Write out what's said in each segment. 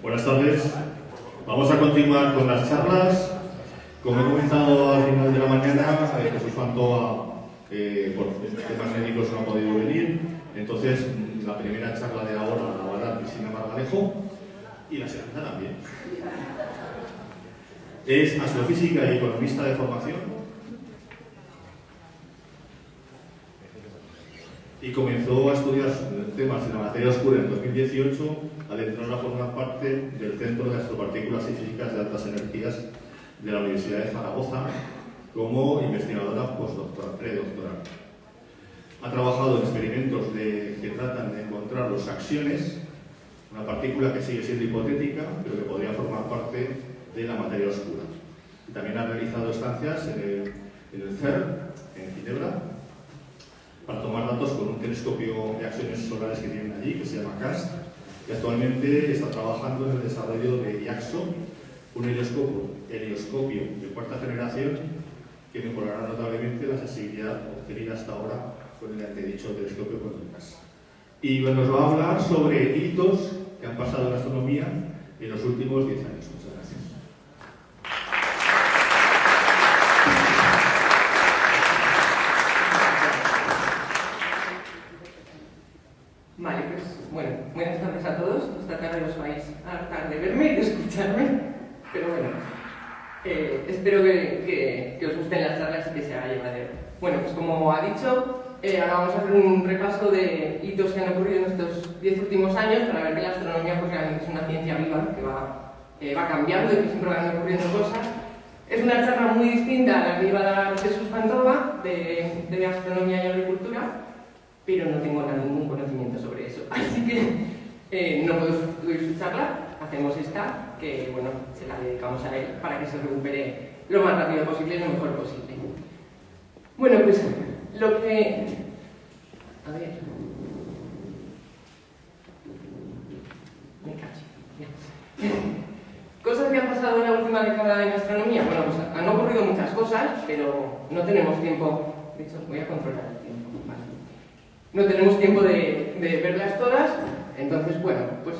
Buenas tardes. Vamos a continuar con las charlas. Como he comentado al final de la mañana, Jesús Fantoa, por temas médicos, no ha podido venir. Entonces, la primera charla de ahora la va a dar Cristina Margalejo y la segunda también. Es astrofísica y economista de formación. Y comenzó a estudiar temas de la materia oscura en 2018 al entrar a formar parte del Centro de Astropartículas y Físicas de Altas Energías de la Universidad de Zaragoza como investigadora postdoctoral, predoctoral. Ha trabajado en experimentos que tratan de encontrar los axiones, una partícula que sigue siendo hipotética, pero que podría formar parte de la materia oscura. Y también ha realizado estancias en el CERN, en Ginebra, para tomar datos con un telescopio de axiones solares que tienen allí, que se llama CAST, y actualmente está trabajando en el desarrollo de IAXO, un helioscopio de cuarta generación que mejorará notablemente la sensibilidad obtenida hasta ahora con el antedicho telescopio con el CAST. Y nos va a hablar sobre hitos que han pasado en la astronomía en los últimos 10 años. Muchas gracias. Vale, pues bueno, buenas tardes a todos. Esta tarde os vais a hartar de verme y de escucharme, pero bueno, espero que os gusten las charlas y que sea llevadero. Bueno, pues como ha dicho, ahora vamos a hacer un repaso de hitos que han ocurrido en estos 10 últimos años para ver que la astronomía pues, realmente es una ciencia viva que va cambiando y que siempre van ocurriendo cosas. Es una charla muy distinta a la que iba a dar Jesús Fantoa de astronomía y agricultura, pero no tengo ningún conocimiento sobre eso, así que no puedo sustituir su charla, hacemos esta, que bueno, se la dedicamos a él para que se recupere lo más rápido posible y lo mejor posible. Bueno, pues lo que... A ver... Me cacho, ya. Cosas que han pasado en la última década en astronomía. Bueno, pues han ocurrido muchas cosas, pero no tenemos tiempo... De hecho, voy a controlar el tiempo, vale. No tenemos tiempo de verlas todas, entonces, bueno, pues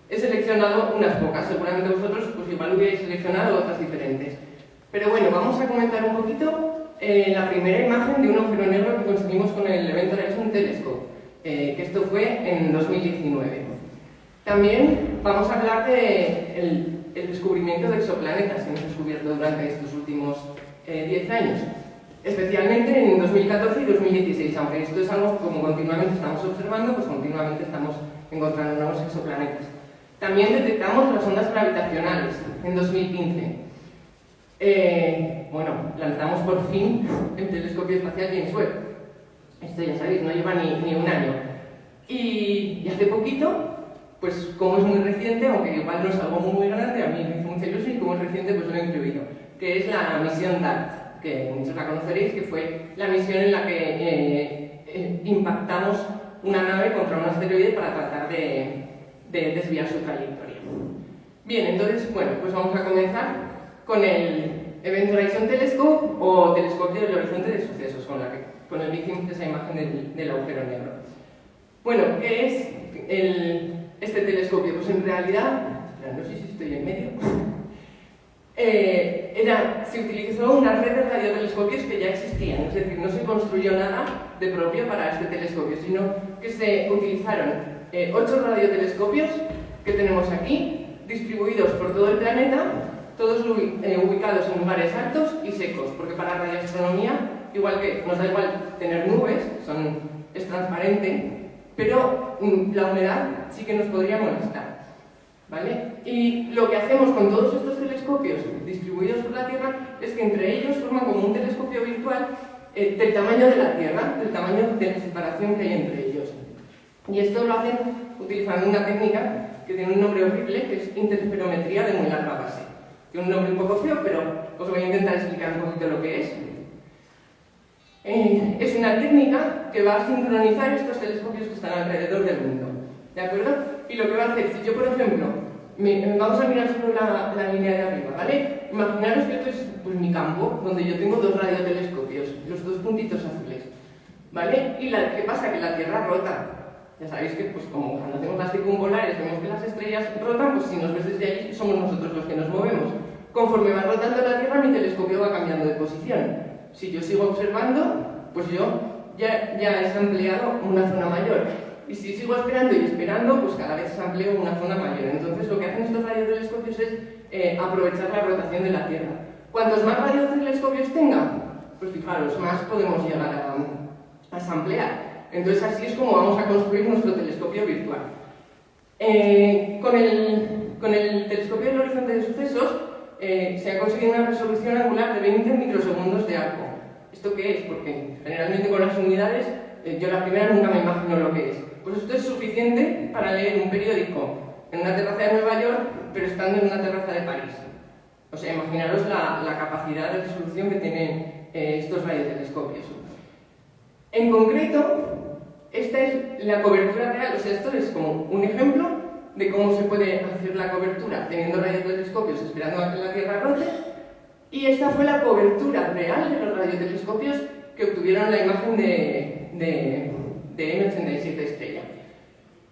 he seleccionado unas pocas. Seguramente vosotros, pues igual hubierais seleccionado otras diferentes. Pero bueno, vamos a comentar un poquito la primera imagen de un agujero negro que conseguimos con el Event Horizon Telescope, que esto fue en 2019. También vamos a hablar del descubrimiento de exoplanetas que hemos descubierto durante estos últimos 10 años. Especialmente en 2014 y 2016, aunque esto es algo que como continuamente estamos observando, pues continuamente estamos encontrando nuevos exoplanetas. También detectamos las ondas gravitacionales en 2015. Bueno, lanzamos por fin el telescopio espacial James Webb. Esto ya sabéis, no lleva ni un año. Y hace poquito, pues como es muy reciente, aunque igual no es algo muy grande, a mí me hizo mucha ilusión y como es reciente pues lo he incluido, que es la misión DART, que muchos la conoceréis, que fue la misión en la que impactamos una nave contra un asteroide para tratar de desviar su trayectoria. Bien, entonces, bueno, pues vamos a comenzar con el Event Horizon Telescope o Telescopio del Horizonte de Sucesos, con el que hicimos esa imagen del agujero negro. Bueno, ¿qué es este telescopio? Pues en realidad, no sé si estoy en medio. Se utilizó una red de radiotelescopios que ya existían, es decir, no se construyó nada de propio para este telescopio, sino que se utilizaron 8 radiotelescopios que tenemos aquí, distribuidos por todo el planeta, todos ubicados en lugares altos y secos, porque para radioastronomía, igual que nos da igual tener nubes, es transparente, pero la humedad sí que nos podría molestar. ¿Vale? Y lo que hacemos con todos estos telescopios distribuidos por la Tierra es que entre ellos forman como un telescopio virtual del tamaño de la Tierra, del tamaño de la separación que hay entre ellos. Y esto lo hacen utilizando una técnica que tiene un nombre horrible, que es interferometría de muy larga base. Tiene un nombre un poco feo, pero os voy a intentar explicar un poquito lo que es. Es una técnica que va a sincronizar estos telescopios que están alrededor del mundo. ¿De acuerdo? Y lo que va a hacer, si yo por ejemplo, vamos a mirar solo la línea de arriba, ¿vale? Imaginaros que esto es pues, mi campo, donde yo tengo 2 radiotelescopios, los 2 puntitos azules, ¿vale? Y ¿qué pasa? Que la Tierra rota. Ya sabéis que, pues, como cuando hacemos las circumpolares vemos que las estrellas rotan, pues si nos ves desde ahí somos nosotros los que nos movemos. Conforme va rotando la Tierra, mi telescopio va cambiando de posición. Si yo sigo observando, pues yo ya he ampliado una zona mayor. Y si sigo esperando y esperando, pues cada vez amplío una zona mayor. Entonces lo que hacen estos radiotelescopios es aprovechar la rotación de la Tierra. Cuantos más radiotelescopios tenga, pues fijaros, más podemos llegar a samplear. Entonces así es como vamos a construir nuestro telescopio virtual. Con el telescopio del horizonte de sucesos se ha conseguido una resolución angular de 20 microsegundos de arco. ¿Esto qué es? Porque generalmente con las unidades, yo la primera nunca me imagino lo que es. Pues esto es suficiente para leer un periódico en una terraza de Nueva York, pero estando en una terraza de París. O sea, imaginaros la capacidad de resolución que tienen estos radiotelescopios. En concreto, esta es la cobertura real, o sea, esto es como un ejemplo de cómo se puede hacer la cobertura teniendo radiotelescopios esperando a que la Tierra rote, y esta fue la cobertura real de los radiotelescopios que obtuvieron la imagen de M87 estrella.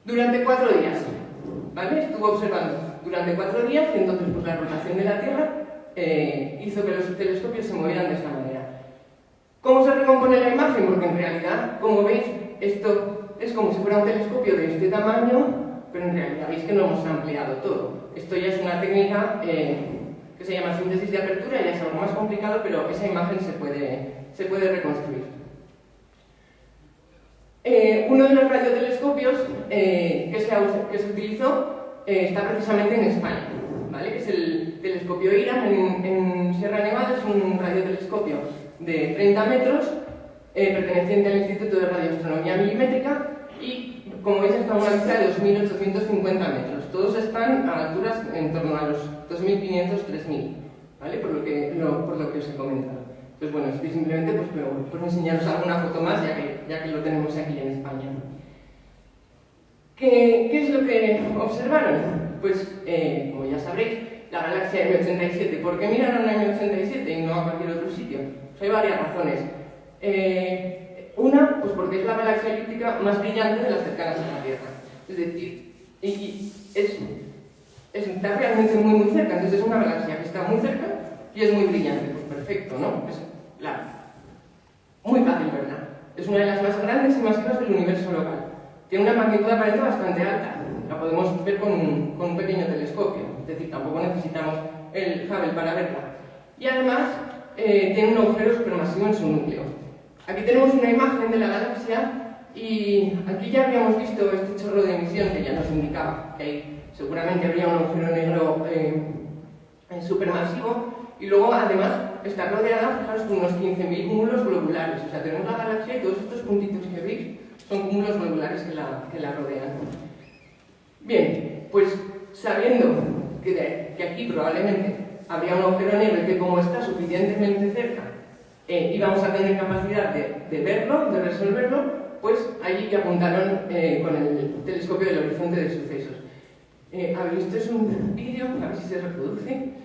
Durante 4 días, ¿vale? Estuvo observando durante 4 días y entonces pues la rotación de la Tierra hizo que los telescopios se movieran de esta manera. ¿Cómo se recompone la imagen? Porque en realidad, como veis, esto es como si fuera un telescopio de este tamaño, pero en realidad veis que no hemos ampliado todo. Esto ya es una técnica que se llama síntesis de apertura, ya es algo más complicado, pero esa imagen se puede reconstruir. Uno de los radiotelescopios que se utilizó está precisamente en España, ¿vale? Que es el telescopio IRA en Sierra Nevada. Es un radiotelescopio de 30 metros perteneciente al Instituto de Radioastronomía Milimétrica y, como veis, está a una altura de 2.850 metros. Todos están a alturas en torno a los 2.500-3.000, ¿vale? Por lo que os he comentado. Pues bueno, estoy simplemente por enseñaros alguna foto más, ya que lo tenemos aquí en España. ¿Qué es lo que observaron? Pues, como ya sabréis, la galaxia M87. ¿Por qué miraron a M87 y no a cualquier otro sitio? Pues hay varias razones. Una, pues porque es la galaxia elíptica más brillante de las cercanas a la Tierra. Es decir, está realmente muy cerca. Entonces es una galaxia que está muy cerca y es muy brillante. Pues perfecto, ¿no? Muy fácil verla. Es una de las más grandes y masivas del universo local. Tiene una magnitud aparente bastante alta. La podemos ver con un pequeño telescopio. Es decir, tampoco necesitamos el Hubble para verla. Y además tiene un agujero supermasivo en su núcleo. Aquí tenemos una imagen de la galaxia y aquí ya habíamos visto este chorro de emisión que ya nos indicaba que ahí seguramente habría un agujero negro supermasivo. Y luego, además, está rodeada, fijaros, por unos 15.000 cúmulos globulares. O sea, tenemos la galaxia y todos estos puntitos que veis son cúmulos globulares que la rodean. Bien, pues sabiendo que aquí probablemente habría un agujero negro y que, como está suficientemente cerca, íbamos a tener capacidad de verlo, de resolverlo, pues allí que apuntaron con el telescopio del horizonte de sucesos. A ver, esto es un vídeo, a ver si se reproduce.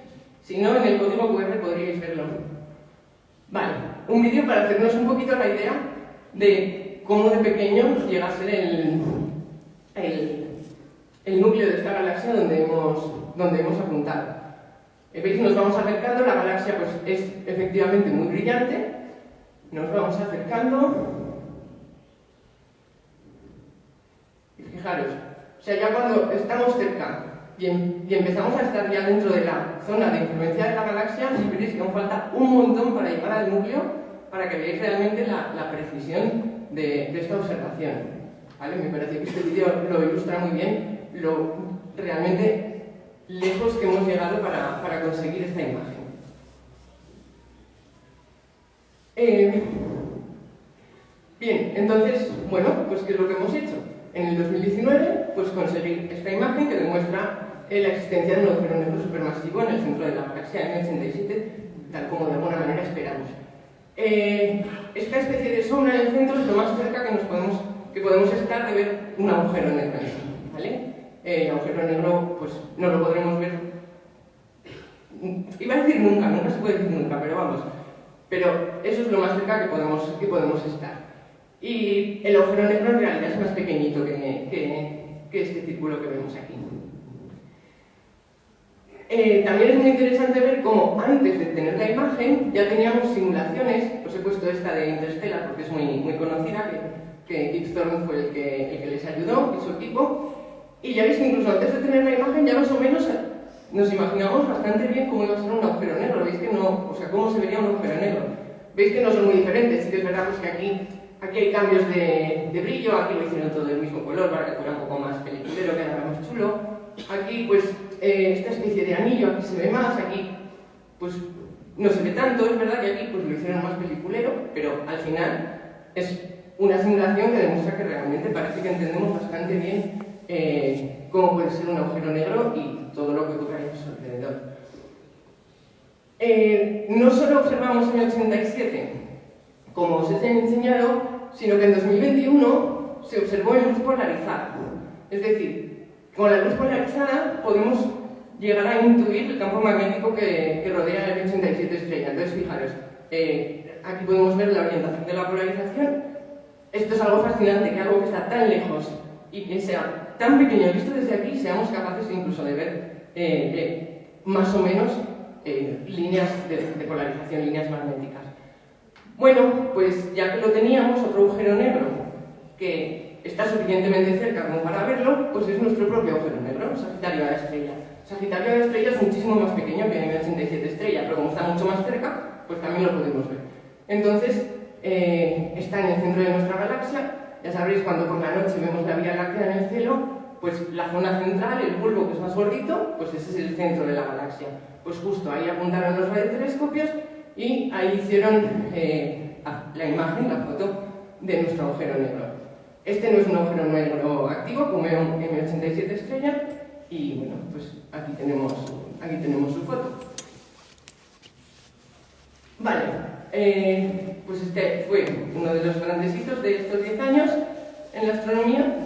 Si no, en el código QR podríais verlo. Vale, un vídeo para hacernos un poquito la idea de cómo de pequeño llega a ser el núcleo de esta galaxia donde hemos apuntado. ¿Veis? Nos vamos acercando, la galaxia pues, es efectivamente muy brillante. Nos vamos acercando. Y fijaros, o sea, ya cuando estamos cerca y empezamos a estar ya dentro de la zona de influencia de la galaxia, veréis que aún falta un montón para llegar al núcleo para que veáis realmente la precisión de esta observación. ¿Vale? Me parece que este vídeo lo ilustra muy bien, lo realmente lejos que hemos llegado para conseguir esta imagen. Bien, entonces, bueno, pues ¿qué es lo que hemos hecho? En el 2019, pues conseguir esta imagen que demuestra la existencia de un agujero negro supermasivo en el centro de la galaxia M87, tal como de alguna manera esperamos. Esta especie de sombra en el centro es lo más cerca que podemos estar de ver un agujero negro, ¿vale? El agujero negro, pues no lo podremos ver. Iba a decir nunca se puede decir nunca, pero vamos. Pero eso es lo más cerca que podemos estar. Y el agujero negro en realidad es más pequeñito que este círculo que vemos aquí. También es muy interesante ver cómo antes de tener la imagen ya teníamos simulaciones. Os he puesto esta de Interstellar porque es muy conocida, que Kip Thorne fue el que les ayudó y su equipo. Y ya veis que incluso antes de tener la imagen ya más o menos nos imaginamos bastante bien cómo iba a ser un agujero negro. Veis que no, o sea, cómo se vería un agujero negro. Veis que no son muy diferentes. Sí que es verdad pues, que aquí hay cambios de brillo, aquí lo hicieron todo del mismo color para que fuera un poco más peliculero, que era más chulo. Aquí pues esta especie de anillo, aquí se ve más, aquí pues no se ve tanto. Es verdad que aquí pues lo hicieron más peliculero, pero al final es una simulación que demuestra que realmente parece que entendemos bastante bien cómo puede ser un agujero negro y todo lo que ocurre a su alrededor. No solo observamos en el 87, como os he enseñado, sino que en 2021 se observó en luz polarizada. Es decir, con la luz polarizada podemos llegar a intuir el campo magnético que rodea el 87 estrella. Entonces, fijaros, aquí podemos ver la orientación de la polarización. Esto es algo fascinante, que algo que está tan lejos y que sea tan pequeño visto desde aquí, seamos capaces incluso de ver más o menos líneas de polarización, líneas magnéticas. Bueno, pues ya que lo teníamos, otro agujero negro que está suficientemente cerca como para verlo, pues es nuestro propio agujero negro, Sagitario A estrella. Sagitario A estrella es muchísimo más pequeño que M87 estrella, pero como está mucho más cerca, pues también lo podemos ver. Entonces, está en el centro de nuestra galaxia. Ya sabréis, cuando por la noche vemos la Vía Láctea en el cielo, pues la zona central, el bulbo que es más gordito, pues ese es el centro de la galaxia. Pues justo ahí apuntaron los radiotelescopios y ahí hicieron la imagen, la foto de nuestro agujero negro. Este no es un agujero negro activo como M87 estrella y bueno, pues aquí tenemos su foto. Vale, pues este fue uno de los grandes hitos de estos 10 años en la astronomía.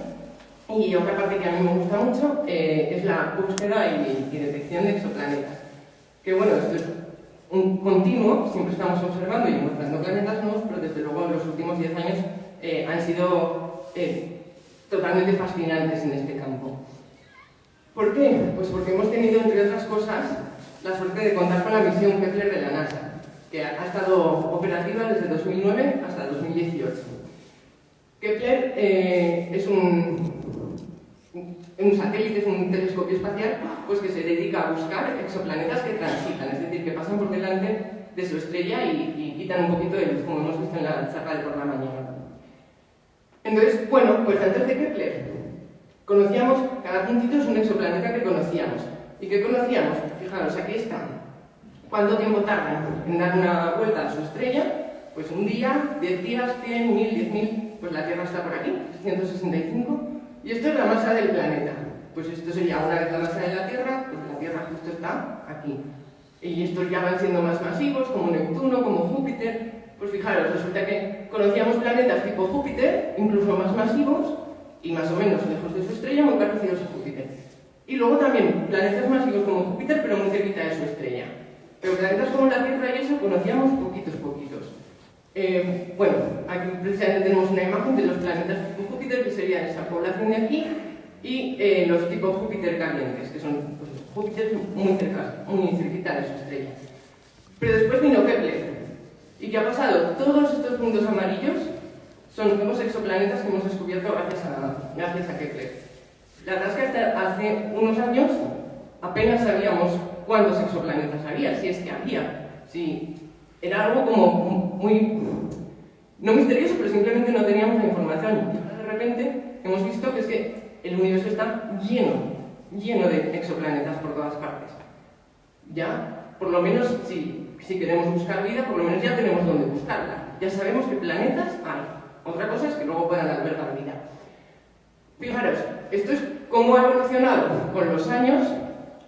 Y otra parte que a mí me gusta mucho es la búsqueda y detección de exoplanetas. Que bueno, esto es un continuo, siempre estamos observando y encontrando planetas nuevos, pero desde luego en los últimos 10 años han sido totalmente fascinantes en este campo. ¿Por qué? Pues porque hemos tenido, entre otras cosas, la suerte de contar con la misión Kepler de la NASA, que ha estado operativa desde 2009 hasta 2018. Kepler es un satélite, es un telescopio espacial pues que se dedica a buscar exoplanetas que transitan, es decir, que pasan por delante de su estrella y quitan un poquito de luz, como hemos visto en la charla de por la mañana. Entonces, bueno, pues antes de Kepler conocíamos, cada puntito es un exoplaneta que conocíamos. ¿Y qué conocíamos? Fijaros, aquí está. ¿Cuánto tiempo tardan en dar una vuelta a su estrella? Pues un día, 10 días, 100, 1000, 10.000, pues la Tierra está por aquí, 665. Y esto es la masa del planeta. Pues esto sería una vez la masa de la Tierra, pues la Tierra justo está aquí. Y estos ya van siendo más masivos, como Neptuno, como Júpiter. Pues fijaros, resulta que conocíamos planetas tipo Júpiter, incluso más masivos, y más o menos lejos de su estrella, muy parecidos a Júpiter. Y luego también planetas masivos como Júpiter, pero muy cerquita de su estrella. Pero planetas como la Tierra y eso conocíamos poquitos. Bueno, aquí precisamente tenemos una imagen de los planetas tipo Júpiter, que sería esa población de aquí, y los tipos Júpiter calientes, que son pues, Júpiter muy cerquita de su estrella. Pero después vino Kepler. ¿Y qué ha pasado? Todos estos puntos amarillos son nuevos exoplanetas que hemos descubierto gracias a Kepler. La verdad es que hasta hace unos años apenas sabíamos cuántos exoplanetas había, si es que había. Si era algo como muy, no misterioso, pero simplemente no teníamos la información. Y ahora de repente hemos visto que es que el universo está lleno de exoplanetas por todas partes. Ya, por lo menos, si queremos buscar vida, por lo menos ya tenemos dónde buscarla. Ya sabemos que planetas hay. Otra cosa es que luego puedan albergar vida. Fijaros, esto es cómo ha evolucionado con los años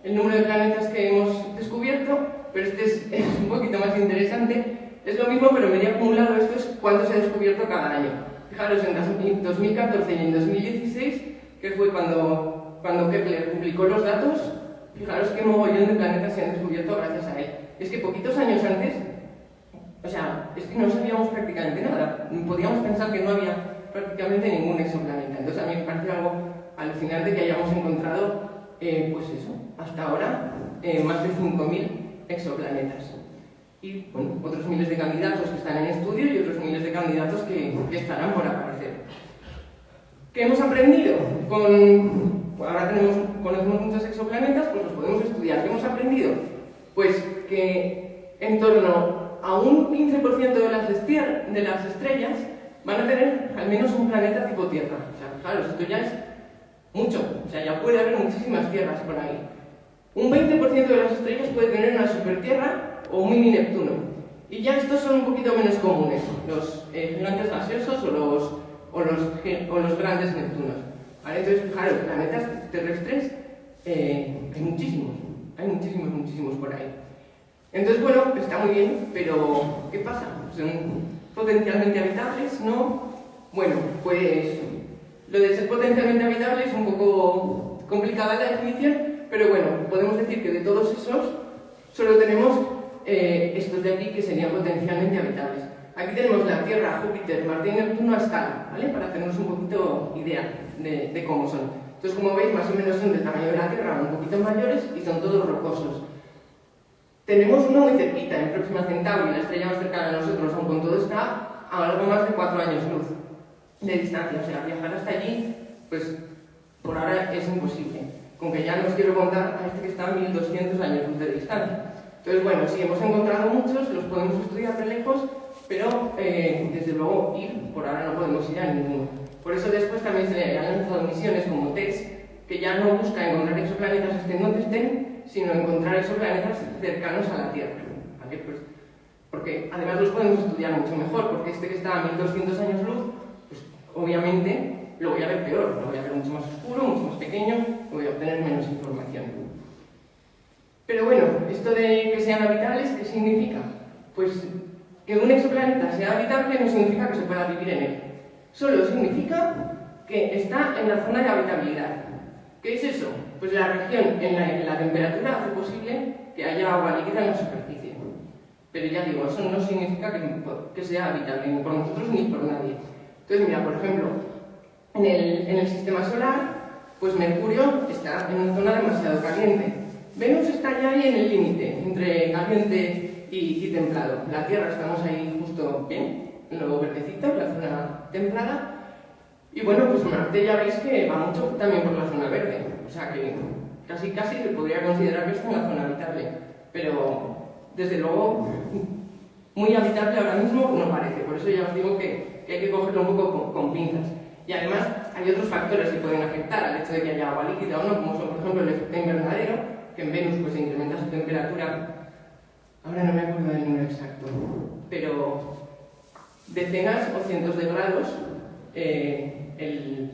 el número de planetas que hemos descubierto, pero este es un poquito más interesante. Es lo mismo, pero medio acumulado, esto es cuánto se ha descubierto cada año. Fijaros, en 2014 y en 2016, que fue cuando Kepler publicó los datos, fijaros qué mogollón de planetas se han descubierto gracias a él. Es que poquitos años antes, O sea, es que no sabíamos prácticamente nada. Podíamos pensar que no había prácticamente ningún exoplaneta. Entonces a mí me parece algo alucinante que hayamos encontrado, pues eso, hasta ahora, más de 5.000 exoplanetas. Y bueno, otros miles de candidatos que están en estudio y otros miles de candidatos que estarán por aparecer. ¿Qué hemos aprendido? Ahora conocemos muchos exoplanetas, pues los podemos estudiar. ¿Qué hemos aprendido? Pues que en torno a un 15% de las estrellas van a tener al menos un planeta tipo Tierra. O sea, claro, esto ya es mucho. O sea, ya puede haber muchísimas tierras por ahí. Un 20% de las estrellas puede tener una supertierra o un mini Neptuno. Y ya estos son un poquito menos comunes, los gigantes gaseosos o los grandes Neptunos. ¿Vale? Entonces, claro, planetas terrestres hay muchísimos por ahí. Entonces, bueno, está muy bien, pero ¿qué pasa? ¿Son potencialmente habitables? ¿No? Bueno, pues lo de ser potencialmente habitable es un poco complicada la definición, pero bueno, podemos decir que de todos esos solo tenemos estos de aquí que serían potencialmente habitables. Aquí tenemos la Tierra, Júpiter, Marte y Neptuno a escala, ¿vale? Para hacernos un poquito idea de cómo son. Entonces, como veis, más o menos son del tamaño de la Tierra, un poquito mayores y son todos rocosos. Tenemos uno muy cerquita, en Próxima Centauri, la estrella más cercana a nosotros, aunque con todo está a algo más de 4 años luz de distancia. O sea, viajar hasta allí, pues por ahora es imposible. Con que ya no os quiero contar a este que está a 1.200 años luz de distancia. Entonces, bueno, sí, hemos encontrado muchos, los podemos estudiar de lejos, pero desde luego por ahora no podemos ir a ninguno. Por eso después también se han lanzado misiones como TESS, que ya no busca encontrar exoplanetas estén donde estén, sino encontrar exoplanetas cercanos a la Tierra. ¿Vale? Pues, porque además los podemos estudiar mucho mejor, porque este que está a 1.200 años luz, pues obviamente lo voy a ver peor, lo voy a ver mucho más oscuro, mucho más pequeño, voy a obtener menos información. Pero bueno, esto de que sean habitables, ¿qué significa? Pues que un exoplaneta sea habitable no significa que se pueda vivir en él. Solo significa que está en la zona de habitabilidad. ¿Qué es eso? Pues la región en la que la temperatura hace posible que haya agua líquida en la superficie. Pero ya digo, eso no significa que sea habitable ni por nosotros ni por nadie. Entonces, mira, por ejemplo, en el sistema solar, pues Mercurio está en una zona demasiado caliente. Venus está ya ahí en el límite entre caliente y templado. La Tierra estamos ahí justo bien, en lo verdecito, en la zona templada. Y bueno, pues Marte ya veis que va mucho también por la zona verde. O sea que casi se podría considerar que está en la zona habitable. Pero desde luego muy habitable ahora mismo no parece. Por eso ya os digo que hay que cogerlo un poco con pinzas. Y además hay otros factores que pueden afectar al hecho de que haya agua líquida o no, como son por ejemplo el efecto invernadero, que en Venus pues incrementa su temperatura. Ahora no me acuerdo del número exacto, pero decenas o cientos de grados el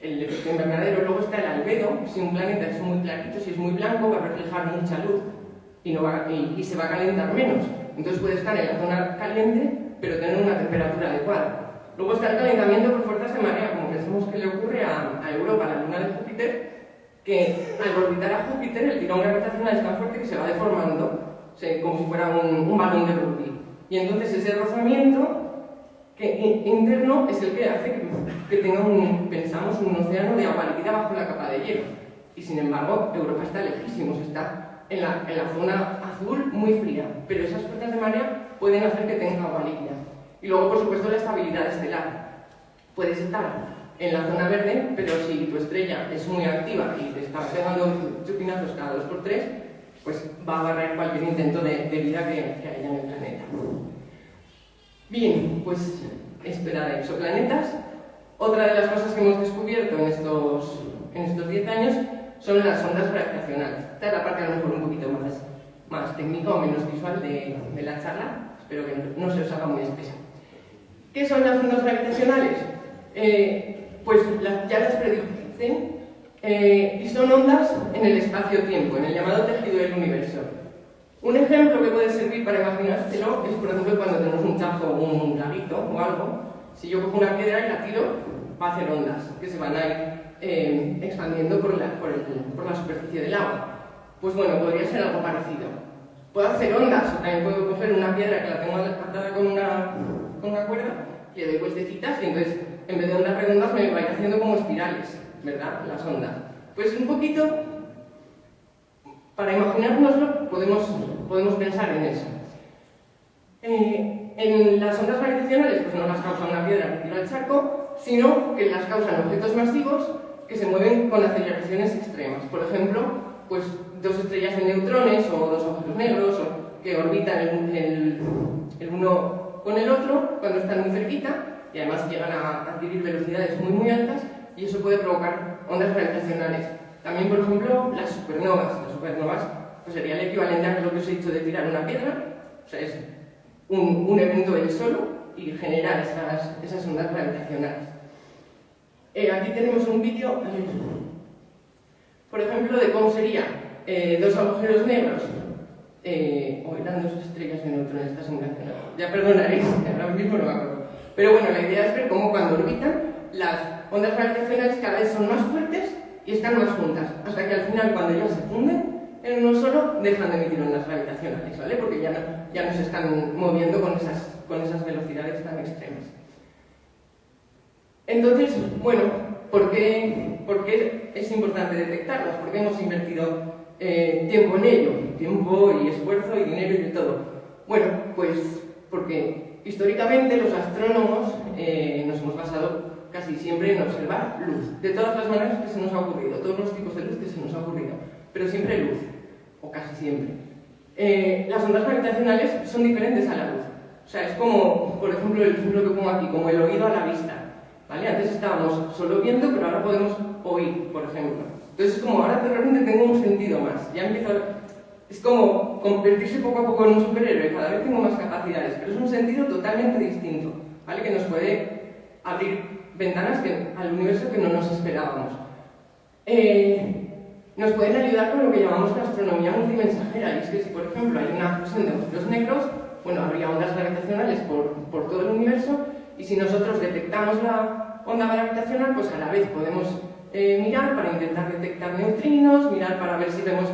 efecto invernadero. Luego está el albedo. Si un planeta es muy clarito, si es muy blanco, va a reflejar mucha luz y se va a calentar menos. Entonces puede estar en la zona caliente, pero tener una temperatura adecuada. Luego está el calentamiento por fuerzas de marea, como pensamos que le ocurre a Europa, la luna de Júpiter, que al orbitar a Júpiter el tirón gravitacional es tan fuerte que se va deformando, como si fuera un balón de rugby. Y entonces ese rozamiento interno es el que hace que tenga pensamos, un océano de agua líquida bajo la capa de hielo. Y sin embargo, Europa está lejísimos, está en la zona azul muy fría, pero esas fuerzas de marea pueden hacer que tenga agua líquida. Y luego, por supuesto, la estabilidad estelar. Puedes estar en la zona verde, pero si tu estrella es muy activa y te está pegando chupinazos cada 2 por 3, pues va a barrer cualquier intento de vida que haya en el planeta. Bien, pues esto era de exoplanetas. Otra de las cosas que hemos descubierto en estos 10 años son las ondas gravitacionales. Esta es la parte a lo mejor un poquito más técnica o menos visual de la charla. Espero que no se os haga muy espesa. ¿Qué son las ondas gravitacionales? Pues ya las predicen y son ondas en el espacio-tiempo, en el llamado tejido del universo. Un ejemplo que puede servir para imaginárselo es, por ejemplo, cuando tenemos un charco o un laguito o algo. Si yo cojo una piedra y la tiro, va a hacer ondas que se van a ir expandiendo por la superficie del agua. Pues bueno, podría ser algo parecido. Puedo hacer ondas, o también puedo coger una piedra que la tengo atada con una cuerda, le doy vueltecitas y entonces, en vez de ondas redondas, me va a ir haciendo como espirales, ¿verdad? Las ondas. Pues un poquito, para imaginárnoslo, podemos pensar en eso. En las ondas gravitacionales, pues no las causa una piedra que tira al charco, sino que las causan objetos masivos que se mueven con aceleraciones extremas. Por ejemplo, pues dos estrellas de neutrones o dos agujeros negros que orbitan el uno con el otro cuando están muy cerquita y además llegan a adquirir velocidades muy altas y eso puede provocar ondas gravitacionales. También, por ejemplo, las supernovas. Las supernovas pues, sería el equivalente a lo que os he dicho de tirar una piedra, o sea, es un evento él solo y genera esas ondas gravitacionales. Aquí tenemos un vídeo, por ejemplo, de cómo sería dos agujeros negros, o eran dos estrellas de neutrones, esta simulación. Ya perdonaréis, ahora mismo no me acuerdo. Pero bueno, la idea es ver cómo cuando orbitan, las ondas gravitacionales cada vez son más fuertes y están más juntas, hasta que al final, cuando ya se funden en uno solo, dejan de emitir ondas gravitacionales, ¿vale? Porque ya no se están moviendo con esas velocidades tan extremas. Entonces, bueno, ¿por qué es importante detectarlas? ¿Por qué hemos invertido tiempo en ello? Tiempo y esfuerzo y dinero y de todo. Bueno, pues porque históricamente los astrónomos nos hemos basado casi siempre en observar luz, de todas las maneras que se nos ha ocurrido, todos los tipos de luz que se nos ha ocurrido, pero siempre luz, o casi siempre. Las ondas gravitacionales son diferentes a la luz. O sea, es como, por ejemplo, el ejemplo que pongo aquí, como el oído a la vista. ¿Vale? Antes estábamos solo viendo, pero ahora podemos oír, por ejemplo. Entonces es como, ahora de repente tengo un sentido más. Ya empiezo es como convertirse poco a poco en un superhéroe, cada vez tengo más capacidades, pero es un sentido totalmente distinto, ¿vale? Que nos puede abrir ventanas al universo que no nos esperábamos. Nos pueden ayudar con lo que llamamos la astronomía multimensajera, y es que si, por ejemplo, hay una fusión de agujeros negros, bueno, habría ondas gravitacionales por todo el universo, y si nosotros detectamos la onda gravitacional, pues a la vez podemos mirar para intentar detectar neutrinos, mirar para ver si vemos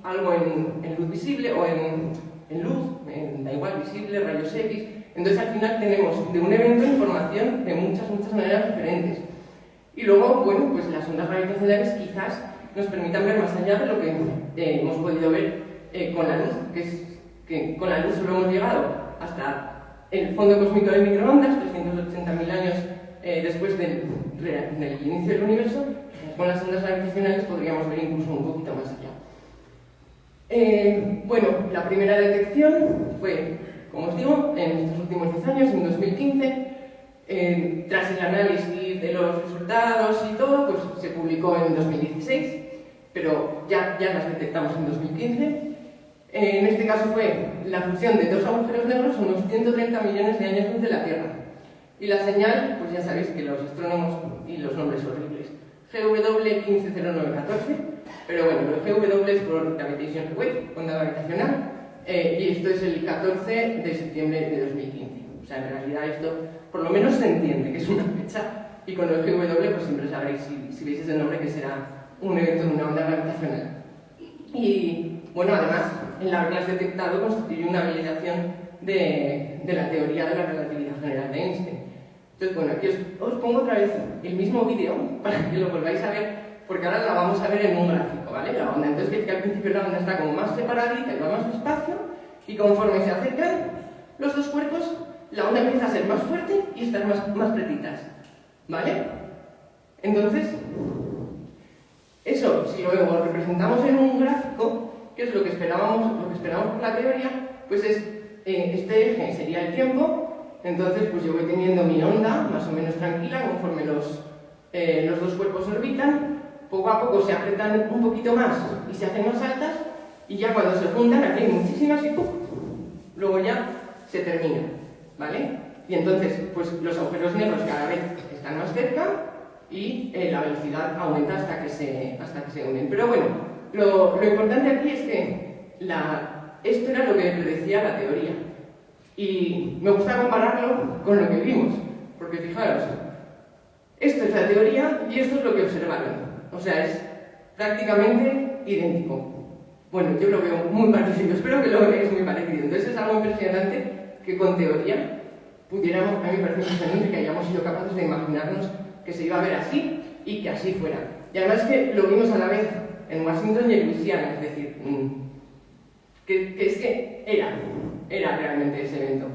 algo en luz visible o en luz, da igual, visible, rayos X. Entonces al final tenemos de un evento información de muchas maneras diferentes. Y luego, bueno, pues las ondas gravitacionales quizás nos permitan ver más allá de lo que hemos podido ver con la luz, que con la luz solo hemos llegado hasta el fondo cósmico de microondas, 380.000 años después del inicio del universo. Con las ondas gravitacionales podríamos ver incluso un poquito más allá. Bueno, la primera detección fue, como os digo, en estos últimos 10 años, en 2015. Tras el análisis de los resultados y todo, pues se publicó en 2016, pero ya las detectamos en 2015. En este caso fue la fusión de dos agujeros negros a unos 130 millones de años luz de la Tierra. Y la señal, pues ya sabéis que los astrónomos y los nombres horribles, GW150914, pero bueno, los GW es por Gravitation Wave, onda gravitacional, y esto es el 14 de septiembre de 2015. O sea, en realidad esto por lo menos se entiende que es una fecha, y con el GW pues siempre sabréis, si veis ese nombre, que será un evento de una onda gravitacional. Y bueno, además, el haberlas detectado constituye una validación de la teoría de la relatividad general de Einstein. Entonces, bueno, aquí os pongo otra vez el mismo vídeo para que lo volváis a ver, porque ahora la vamos a ver en un gráfico, ¿vale? La onda. Entonces, veis que al principio la onda está como más separadita y va más despacio, y conforme se acercan los dos cuerpos, la onda empieza a ser más fuerte y estar más pretitas, ¿vale? Entonces, eso, si luego lo representamos en un gráfico, que es lo que esperábamos por la teoría, pues este eje sería el tiempo. Entonces, pues yo voy teniendo mi onda más o menos tranquila conforme los dos cuerpos orbitan. Poco a poco se apretan un poquito más y se hacen más altas, y ya cuando se juntan, aquí hay muchísimas y ¡pum!, luego ya se termina, ¿vale? Y entonces, pues los agujeros negros cada vez están más cerca y la velocidad aumenta hasta que se unen. Pero bueno, lo importante aquí es que esto era lo que predecía la teoría. Y me gusta compararlo con lo que vimos, porque fijaros, esto es la teoría y esto es lo que observaron. O sea, es prácticamente idéntico. Bueno, yo lo veo muy parecido, espero que lo veáis muy parecido. Entonces es algo impresionante que con teoría pudiéramos, a mí me parece impresionante que hayamos sido capaces de imaginarnos que se iba a ver así y que así fuera. Y además que lo vimos a la vez en Washington y en Luisiana, es decir, que es que era realmente ese evento.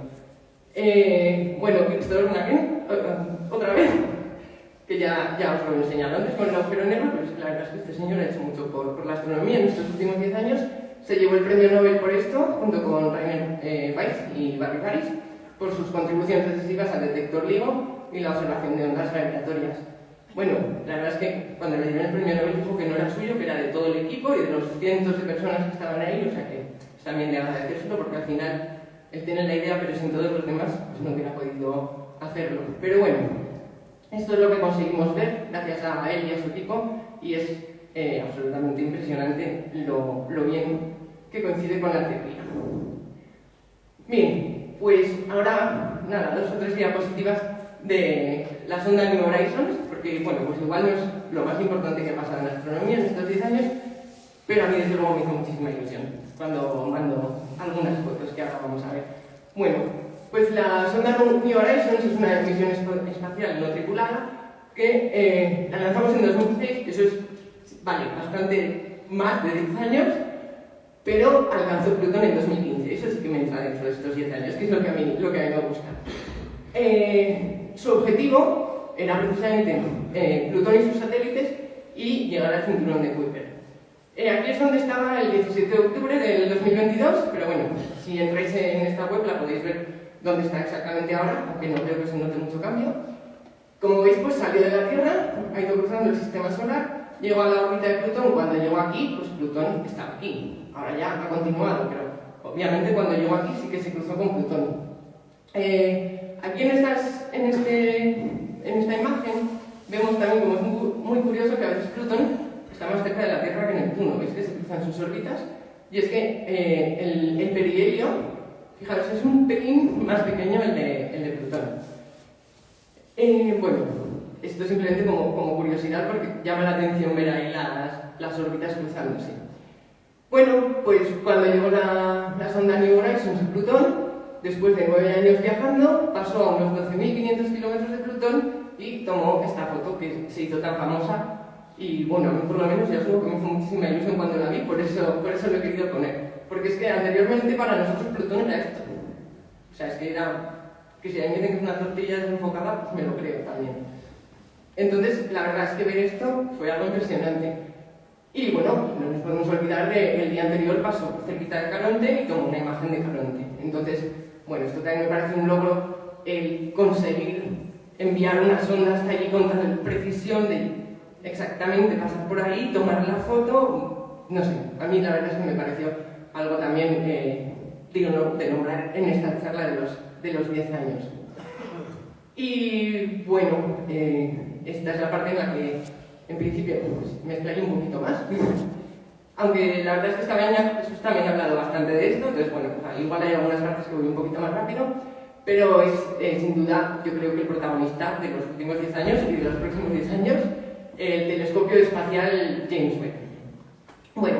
Bueno, Christopher McKenna, otra vez, que ya os lo he enseñado antes con el agujero negro, pero es que la verdad es que este señor ha hecho mucho por la astronomía en estos últimos 10 años. Se llevó el premio Nobel por esto, junto con Rainer Weiss y Barry Harris, por sus contribuciones decisivas al detector LIGO y la observación de ondas gravitatorias. Bueno, la verdad es que cuando le dieron el premio Nobel dijo que no era suyo, que era de todo el equipo y de los cientos de personas que estaban ahí, o sea que es también de agradecérselo porque al final él tiene la idea, pero sin todos los demás pues no hubiera podido hacerlo. Pero bueno, esto es lo que conseguimos ver gracias a él y a su equipo y es absolutamente impresionante lo bien que coincide con la teoría. Bien, pues ahora, nada, 2 o 3 diapositivas de la sonda New Horizons, porque, bueno, pues igual no es lo más importante que ha pasado en la astronomía en estos 10 años, pero a mí desde luego me hizo muchísima ilusión cuando mando algunas fotos que ahora vamos a ver. Bueno, pues la sonda New Horizons es una misión espacial no tripulada que la lanzamos en 2016, eso es, vale, bastante más de 10 años, pero alcanzó Plutón en 2015, eso sí que me entra dentro de estos 10 años, que es lo que a mí me gusta. Su objetivo era precisamente Plutón y sus satélites y llegar al cinturón de Kuiper. Aquí es donde estaba el 17 de octubre del 2022, pero bueno, si entráis en esta web la podéis ver dónde está exactamente ahora, aunque no creo que se note mucho cambio. Como veis, pues salió de la Tierra, ha ido cruzando el sistema solar, llegó a la órbita de Plutón. Cuando llegó aquí, pues Plutón estaba aquí. Ahora ya ha continuado, pero obviamente cuando llegó aquí sí que se cruzó con Plutón. Aquí en esta imagen vemos también, como es muy curioso, que a veces Plutón está más cerca de la Tierra que Neptuno. Veis que se cruzan sus órbitas. Y es que el perihelio, fijaros, es un pelín más pequeño el de Plutón. Bueno, esto simplemente como curiosidad porque llama la atención ver ahí las órbitas cruzándose. Bueno, pues cuando llegó la sonda New Horizons a Plutón, después de 9 años viajando, pasó a unos 12.500 kilómetros de Plutón y tomó esta foto que se hizo tan famosa. Y bueno, a mí por lo menos ya os digo que me hizo muchísima ilusión cuando la vi, por eso lo he querido poner. Porque es que anteriormente para nosotros Plutón era esto. O sea, es que era... que si a mí me dicen que es una tortilla desenfocada, pues me lo creo también. Entonces, la verdad es que ver esto fue algo impresionante. Y bueno, no nos podemos olvidar de que el día anterior pasó cerquita de Caronte y tomó una imagen de Caronte. Entonces, bueno, esto también me parece un logro el conseguir enviar una sonda hasta allí con tal precisión de exactamente pasar por ahí, tomar la foto. No sé, a mí la verdad es que me pareció algo también digno de nombrar en esta charla de los 10 años. Y bueno, esta es la parte en la que en principio pues, me explayo un poquito más. Aunque la verdad es que esta mañana Jesús también ha hablado bastante de esto, entonces bueno, pues, igual hay algunas partes que voy un poquito más rápido, pero es sin duda, yo creo que el protagonista de los últimos 10 años y de los próximos 10 años, el telescopio espacial James Webb. Bueno,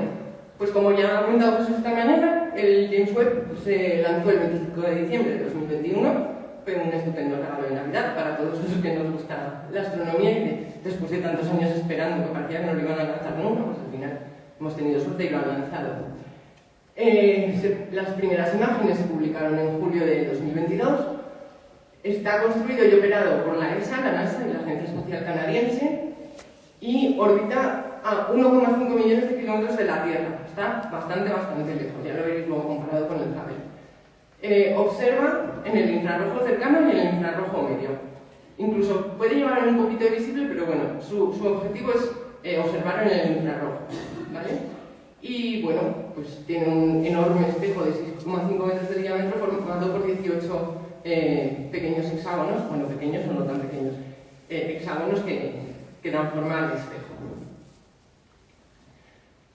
pues como ya ha comentado Jesús esta mañana, el James Webb se lanzó el 25 de diciembre de 2021, fue un estupendo regalo de Navidad para todos los que nos gusta la astronomía y que después de tantos años esperando que parecía que no lo iban a lanzar nunca, pues al final hemos tenido suerte y lo han lanzado. Las primeras imágenes se publicaron en julio de 2022. Está construido y operado por la ESA, la NASA y la Agencia Espacial Canadiense, y orbita a 1,5 millones de kilómetros de la Tierra. Está bastante lejos, ya lo veréis luego comparado con el Hubble. Observa en el infrarrojo cercano y en el infrarrojo medio. Incluso puede llevar un poquito de visible, pero bueno, su objetivo es observar en el infrarrojo, ¿vale? Y bueno, pues tiene un enorme espejo de 6,5 metros de diámetro formado por 18 pequeños hexágonos, bueno, pequeños o no tan pequeños, hexágonos que dan forma al espejo.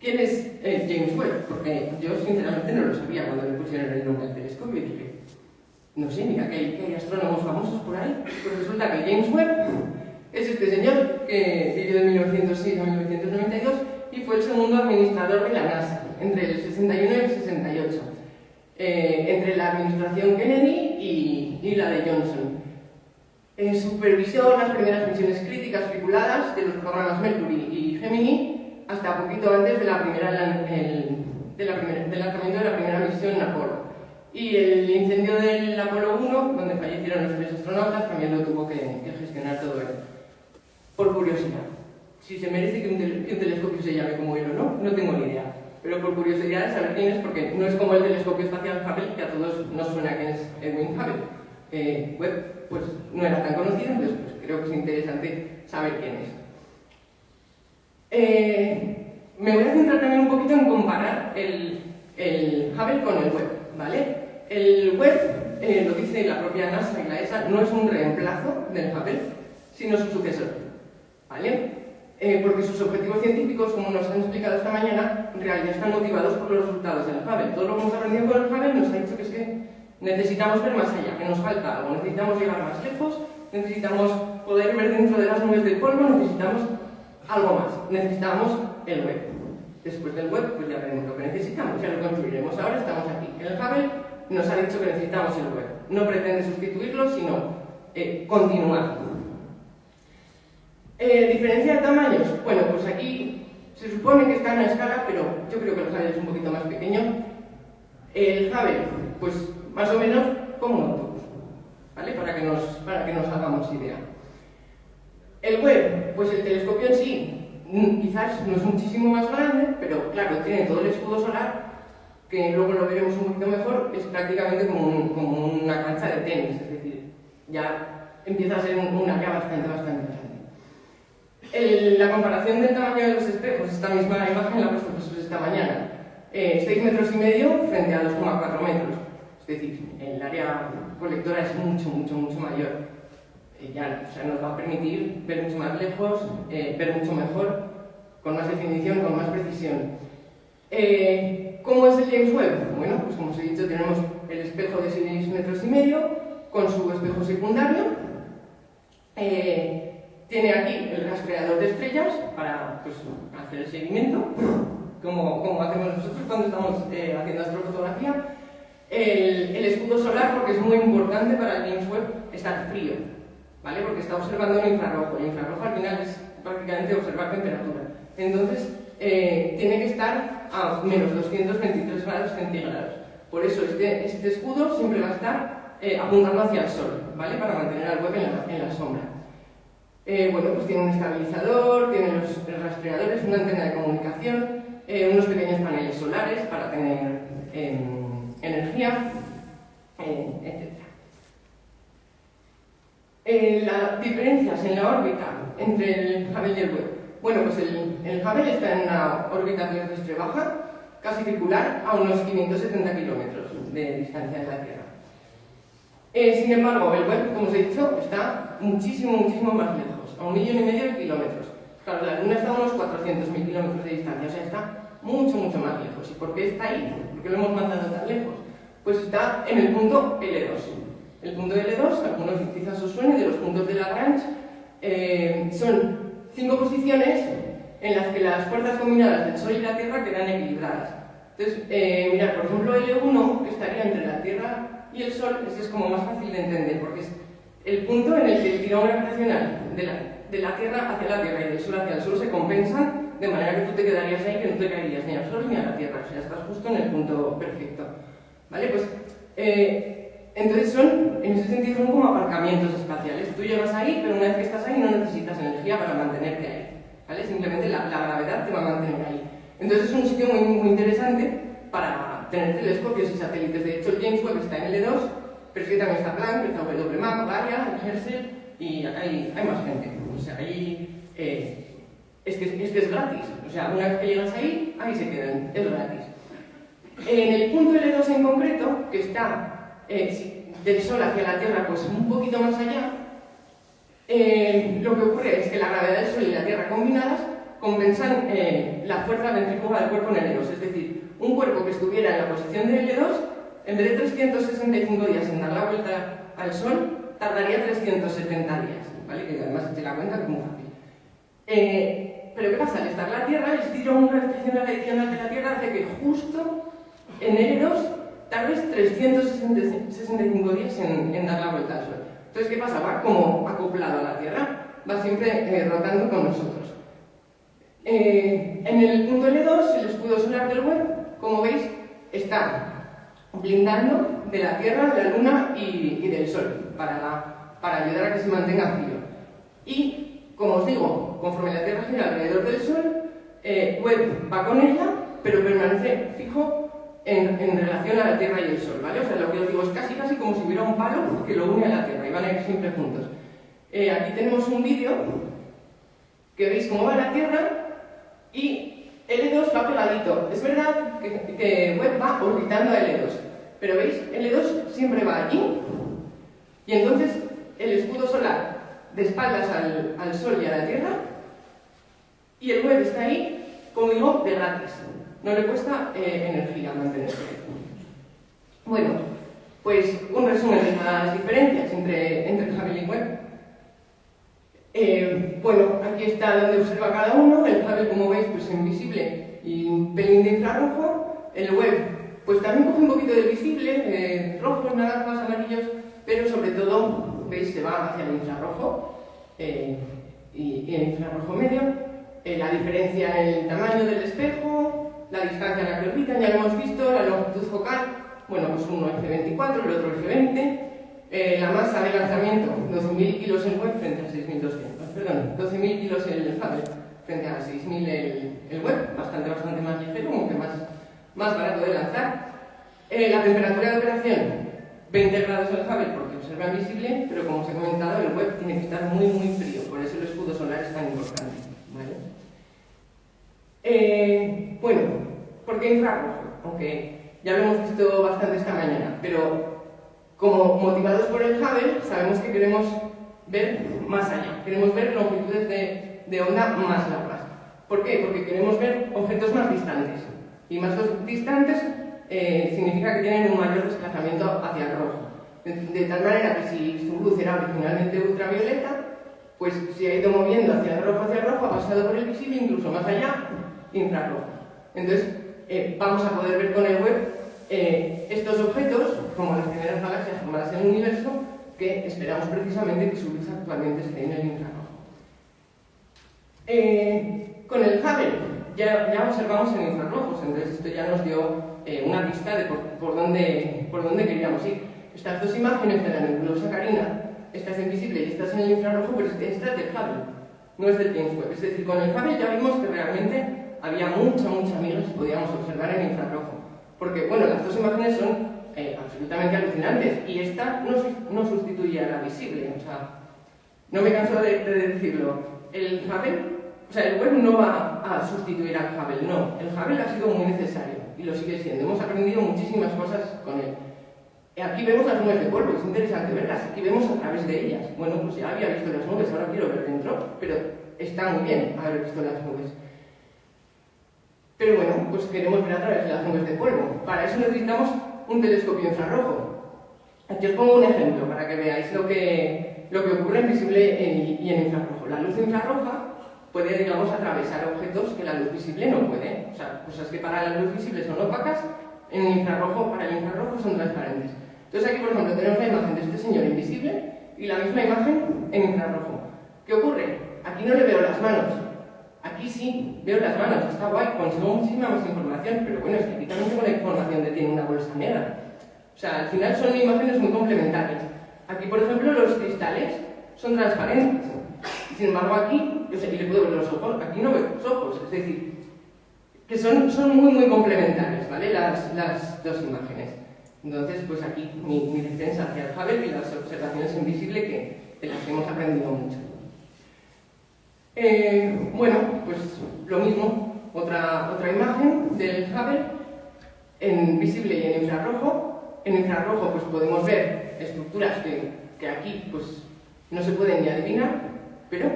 ¿Quién es James Webb? Porque yo sinceramente no lo sabía cuando le pusieron el nombre al telescopio y dije, no sé, mira que hay astrónomos famosos por ahí. Pues resulta que James Webb es este señor que vivió de 1906 a 1992 y fue el segundo administrador de la NASA. entre el 61 y el 68, entre la administración Kennedy y la de Johnson. Supervisó las primeras misiones críticas tripuladas de los programas Mercury y Gemini hasta poquito antes del lanzamiento de la primera misión Apolo. Y el incendio del Apolo 1, donde fallecieron los 3 astronautas, también lo tuvo que gestionar todo él. Por curiosidad, si se merece que un telescopio se llame como él o no, no tengo ni idea. Pero por curiosidad de saber quién es, porque no es como el telescopio espacial Hubble, que a todos nos suena que es Edwin Hubble. Webb pues no era tan conocido, entonces pues, creo que es interesante saber quién es. Me voy a centrar también un poquito en comparar el Hubble con el Webb, ¿vale? El Webb, lo dice la propia NASA y la ESA, no es un reemplazo del Hubble, sino su sucesor, ¿vale? Porque sus objetivos científicos, como nos han explicado esta mañana, en realidad están motivados por los resultados del Hubble. Todo lo que hemos aprendido con el Hubble nos ha dicho que es que necesitamos ver más allá, que nos falta algo, necesitamos llegar más lejos, necesitamos poder ver dentro de las nubes del polvo, necesitamos algo más, necesitamos el Webb. Después del Webb, pues ya veremos lo que necesitamos, ya lo construiremos. Ahora estamos aquí. El Hubble nos ha dicho que necesitamos el Webb. No pretende sustituirlo, sino continuar. ¿Diferencia de tamaños? Bueno, pues aquí se supone que está en la escala, pero yo creo que el Hubble es un poquito más pequeño. El Hubble, pues más o menos como un autobús, ¿vale? Para que nos hagamos idea. El Webb, pues el telescopio en sí, quizás no es muchísimo más grande, pero claro, tiene todo el escudo solar, que luego lo veremos un poquito mejor, es prácticamente como una cancha de tenis, es decir, ya empieza a ser un área bastante grande. La comparación del tamaño de los espejos, esta misma imagen la he puesto pues esta mañana, 6,5 metros frente a 2,4 metros. Es decir, el área colectora es mucho mayor. O sea, nos va a permitir ver mucho más lejos, ver mucho mejor, con más definición, con más precisión. ¿Cómo es el James Webb? Bueno, pues como os he dicho, tenemos el espejo de 6,5 metros con su espejo secundario. Tiene aquí el rastreador de estrellas para pues, hacer el seguimiento, como hacemos nosotros cuando estamos haciendo astrofotografía. El escudo solar, porque es muy importante para el James Webb estar frío, ¿vale? Porque está observando el infrarrojo. El infrarrojo al final es prácticamente observar temperatura. Entonces, tiene que estar a menos 223 grados centígrados. Por eso este escudo siempre va a estar apuntando hacia el sol, ¿vale? Para mantener al Webb en la sombra. Bueno, pues tiene un estabilizador, tiene los rastreadores, una antena de comunicación, unos pequeños paneles solares para tener energía, etc. Las diferencias en la órbita entre el Hubble y el Webb. Bueno, pues el Hubble está en una órbita terrestre baja, casi circular, a unos 570 kilómetros de distancia de la Tierra. Sin embargo, el Webb, como os he dicho, está muchísimo más lejos, a 1,5 millones de kilómetros. Claro, la Luna está a unos 400.000 kilómetros de distancia, o sea, está mucho más lejos. ¿Y por qué está ahí? ¿Por qué lo hemos mandado tan lejos? Pues está en el punto L2. El punto L2, algunos quizás os suene, de los puntos de Lagrange, son 5 posiciones en las que las fuerzas combinadas del Sol y la Tierra quedan equilibradas. Entonces, mirad, por ejemplo, L1, que estaría entre la Tierra y el Sol, ese es como más fácil de entender, porque es el punto en el que el tirón gravitacional de la Tierra hacia la Tierra y del Sol hacia el Sol se compensan, de manera que tú te quedarías ahí, que no te caerías ni al Sol ni a la Tierra, o sea, estás justo en el punto perfecto. ¿Vale? Pues, entonces en ese sentido, son como aparcamientos espaciales. Tú llegas ahí, pero una vez que estás ahí no necesitas energía para mantenerte ahí, ¿vale? Simplemente la gravedad te va a mantener ahí. Entonces es un sitio muy interesante para tener telescopios y satélites. De hecho, el James Webb está en L2, pero es que también está Planck, está WMAP, Gaia, Herschel, y acá hay más gente. O sea, ahí es que es gratis. O sea, una vez que llegas ahí se quedan, es gratis. En el punto L2 en concreto, que está del Sol hacia la Tierra, pues un poquito más allá, lo que ocurre es que la gravedad del Sol y la Tierra combinadas compensan la fuerza ventrífuga del cuerpo en L2. Es decir, un cuerpo que estuviera en la posición de L2, en vez de 365 días en dar la vuelta al Sol, tardaría 370 días, ¿vale? Que además te la cuenta que es muy fácil. pero ¿qué pasa? Al estar la Tierra, el estirón gravitacional adicional de la Tierra hace que justo en L2 tardes 365 días en dar la vuelta al Sol. Entonces, ¿qué pasa? Va como acoplado a la Tierra, va siempre rotando con nosotros. En el punto L2, el escudo solar del Webb, como veis, está blindando de la Tierra, de la Luna y del Sol, para ayudar a que se mantenga frío. Y, como os digo, conforme la Tierra gira alrededor del Sol, Webb va con ella, pero permanece fijo en relación a la Tierra y el Sol, ¿vale? O sea, lo que os digo es casi como si hubiera un palo que lo une a la Tierra y van a ir siempre juntos. Aquí tenemos un vídeo que veis cómo va la Tierra y L2 va pegadito. Es verdad que Webb va orbitando a L2, pero veis, L2 siempre va allí y entonces el escudo solar de espaldas al Sol y a la Tierra y el Webb está ahí, como digo, de gratis. No le cuesta energía mantenerse. Bueno, pues un resumen de las diferencias entre Hubble y Webb. Bueno, aquí está donde observa cada uno. El Hubble, como veis, pues invisible y un pelín de infrarrojo. El Webb, pues también coge un poquito de visible, rojos, naranjas, amarillos, pero sobre todo, veis, se va hacia el infrarrojo y el infrarrojo medio. La diferencia en el tamaño del espejo, la distancia a la que orbitan, ya lo hemos visto, la longitud focal, bueno, pues uno F24, el otro F20, la masa de lanzamiento, 12.000 kilos el Webb frente a 6.200, perdón, 12.000 kilos el Hubble frente a 6.000 el Webb, bastante más ligero, aunque más barato de lanzar. La temperatura de operación, 20 grados el Hubble porque observa visible, pero como os he comentado, el Webb tiene que estar muy frío, por eso el escudo solar es tan importante, ¿vale? Bueno, ¿por qué infrarrojo? Aunque ya lo hemos visto bastante esta mañana, pero como motivados por el Hubble, sabemos que queremos ver más allá, queremos ver longitudes de onda más largas. ¿Por qué? Porque queremos ver objetos más distantes. Y más distantes significa que tienen un mayor desplazamiento hacia el rojo. De tal manera que si su luz era originalmente ultravioleta, pues se ha ido moviendo hacia el rojo, ha pasado por el visible, incluso más allá, infrarrojo. Entonces, vamos a poder ver con el Webb estos objetos, como las primeras galaxias formadas en el universo, que esperamos precisamente que su luz actualmente esté en el infrarrojo. Con el Hubble ya observamos en infrarrojos, entonces esto ya nos dio una pista de por dónde queríamos ir. Estas dos imágenes de la nebulosa Carina, esta es invisible y esta es en el infrarrojo, pero esta es del Hubble, no es del James Webb. Es decir, con el Hubble ya vimos que realmente había mucha miga que podíamos observar en infrarrojo. Porque, bueno, las dos imágenes son absolutamente alucinantes y esta no sustituye a la visible. O sea, no me canso de decirlo. El Hubble, o sea, el Webb no va a sustituir al Hubble, no. El Hubble ha sido muy necesario y lo sigue siendo. Hemos aprendido muchísimas cosas con él. Aquí vemos las nubes de polvo, es interesante verlas. Aquí vemos a través de ellas. Bueno, pues ya había visto las nubes, ahora quiero ver dentro, pero está muy bien haber visto las nubes. Pero bueno, pues queremos ver a través de las nubes de polvo. Para eso necesitamos un telescopio infrarrojo. Aquí os pongo un ejemplo para que veáis lo que ocurre en visible y en infrarrojo. La luz infrarroja puede, digamos, atravesar objetos que la luz visible no puede. O sea, cosas que para la luz visible son opacas, para el infrarrojo son transparentes. Entonces aquí, por ejemplo, tenemos la imagen de este señor invisible y la misma imagen en infrarrojo. ¿Qué ocurre? Aquí no le veo las manos. Aquí sí, veo las manos, está guay, consigo muchísima más información, pero bueno, es que aquí también tengo la información de tiene una bolsa negra. O sea, al final son imágenes muy complementarias. Aquí, por ejemplo, los cristales son transparentes. Sin embargo, aquí, yo sé que le puedo ver los ojos, aquí no veo los ojos, es decir, que son muy complementarias, ¿vale? Las dos imágenes. Entonces, pues aquí mi defensa hacia el Hubble y las observaciones invisibles de las que hemos aprendido mucho. Bueno, pues lo mismo, otra imagen del Hubble en visible y en infrarrojo. En infrarrojo pues podemos ver estructuras que aquí pues no se pueden ni adivinar, pero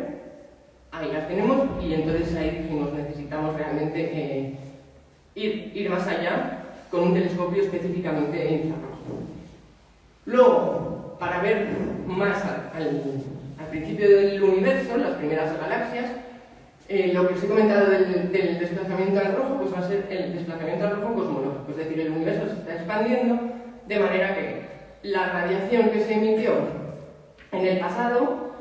ahí las tenemos y entonces ahí dijimos necesitamos realmente ir más allá con un telescopio específicamente infrarrojo. Luego, para ver más al principio del universo, las primeras galaxias, Lo que os he comentado del desplazamiento al rojo, pues va a ser el desplazamiento al rojo cosmológico, es decir, el universo se está expandiendo de manera que la radiación que se emitió en el pasado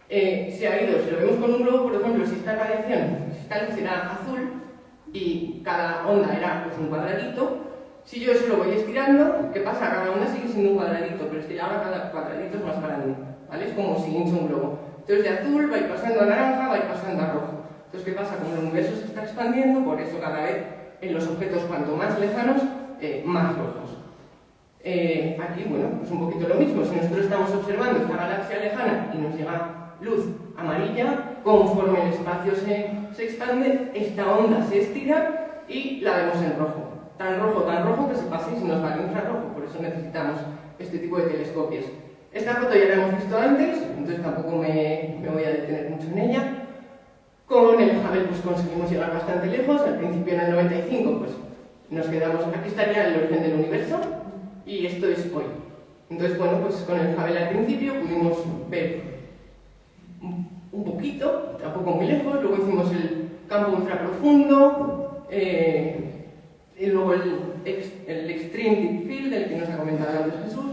se ha ido. Si lo vemos con un globo, por ejemplo, si esta luz era azul y cada onda era pues, un cuadradito, si yo eso lo voy estirando, ¿qué pasa? Cada onda sigue siendo un cuadradito, pero es que ahora cada cuadradito es más grande, ¿vale? Es como si hincho un globo. Entonces de azul va a ir pasando a naranja, va a ir pasando a rojo. Entonces, ¿qué pasa? Como el universo se está expandiendo, por eso cada vez en los objetos cuanto más lejanos, más rojos. Aquí, bueno, pues un poquito lo mismo. Si nosotros estamos observando esta galaxia lejana y nos llega luz amarilla, conforme el espacio se expande, esta onda se estira y la vemos en rojo. Tan rojo que se pasa y se nos va al infrarrojo. Por eso necesitamos este tipo de telescopios. Esta foto ya la hemos visto antes, entonces tampoco me voy a detener mucho en ella. Con el Hubble pues conseguimos llegar bastante lejos. Al principio en el 95 pues nos quedamos, aquí estaría el origen del universo y esto es hoy. Entonces bueno, pues con el Hubble al principio pudimos ver un poquito, tampoco muy lejos. Luego hicimos el campo ultraprofundo, y luego el Extreme Deep Field, del que nos ha comentado antes Jesús,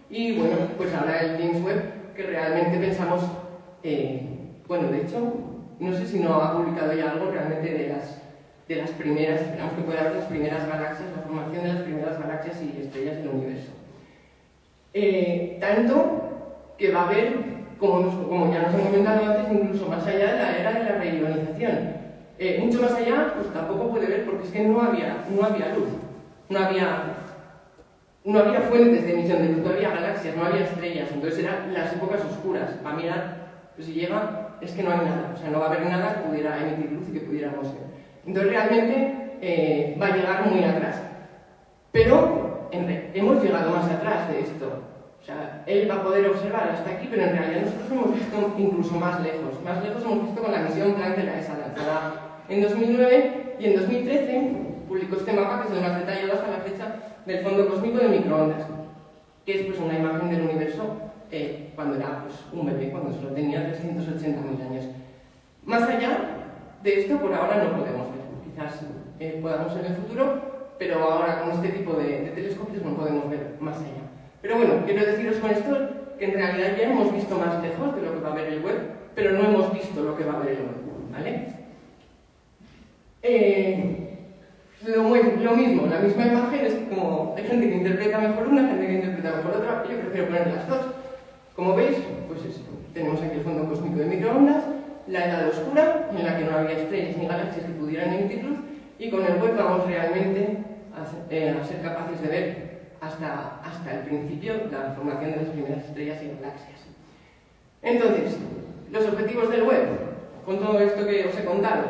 y bueno, pues ahora el James Webb, que realmente pensamos, bueno, de hecho, no sé si no ha publicado ya algo realmente de las primeras, esperamos que pueda haber las primeras galaxias, la formación de las primeras galaxias y estrellas del universo. Tanto que va a haber, como ya nos han comentado antes, incluso más allá de la era de la reionización. Mucho más allá, pues tampoco puede ver porque es que no había luz, no había fuentes de emisión de luz, no había galaxias, no había estrellas, entonces eran las épocas oscuras. Para mirar, pues si llega, es que no hay nada, o sea, no va a haber nada que pudiera emitir luz y que pudiéramos ver. Entonces realmente va a llegar muy atrás. Pero hemos llegado más atrás de esto. O sea, él va a poder observar hasta aquí, pero en realidad nosotros hemos visto incluso más lejos. Más lejos hemos visto con la misión Planck de la ESA, lanzada en 2009, y en 2013 publicó este mapa que es el más detallado hasta la fecha del fondo cósmico de microondas, que es pues una imagen del universo cuando era pues, un bebé, cuando solo tenía 380.000 años. Más allá de esto, por ahora no podemos ver. Quizás podamos en el futuro, pero ahora con este tipo de telescopios no podemos ver más allá. Pero bueno, quiero deciros con esto que en realidad ya hemos visto más lejos de lo que va a ver el web, pero no hemos visto lo que va a ver el web, ¿vale? Lo mismo, la misma imagen es como hay gente que interpreta mejor una, gente que interpreta mejor otra, yo prefiero poner las dos. Como veis, pues tenemos aquí el fondo cósmico de microondas, la edad oscura, en la que no había estrellas ni galaxias que pudieran emitir luz, y con el web vamos realmente a ser capaces de ver hasta el principio la formación de las primeras estrellas y galaxias. Entonces, los objetivos del web, con todo esto que os he contado,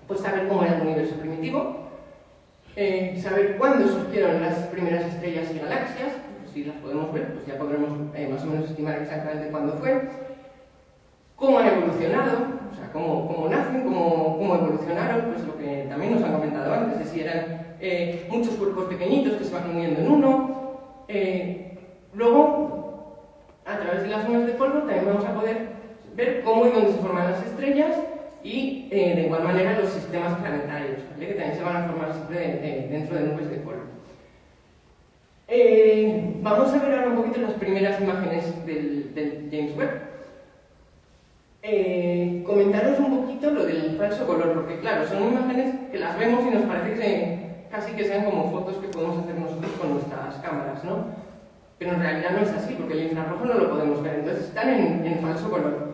pues saber cómo era el universo primitivo, saber cuándo surgieron las primeras estrellas y galaxias, pues si las podemos ver, pues ya podremos más o menos estimar exactamente cuándo fue, cómo han evolucionado, o sea, cómo nacen, cómo evolucionaron, pues lo que también nos han comentado antes, de si eran muchos cuerpos pequeñitos que se van uniendo en uno. Luego, a través de las nubes de polvo, también vamos a poder ver cómo y dónde se forman las estrellas y, de igual manera, los sistemas planetarios, ¿vale? Que también se van a formar siempre dentro de nubes de polvo. Vamos a ver ahora un poquito las primeras imágenes del James Webb. Comentaros un poquito lo del falso color, porque claro, son imágenes que las vemos y nos parece que casi que sean como fotos que podemos hacer nosotros con nuestras cámaras, ¿no? Pero en realidad no es así, porque el infrarrojo no lo podemos ver, entonces están en falso color.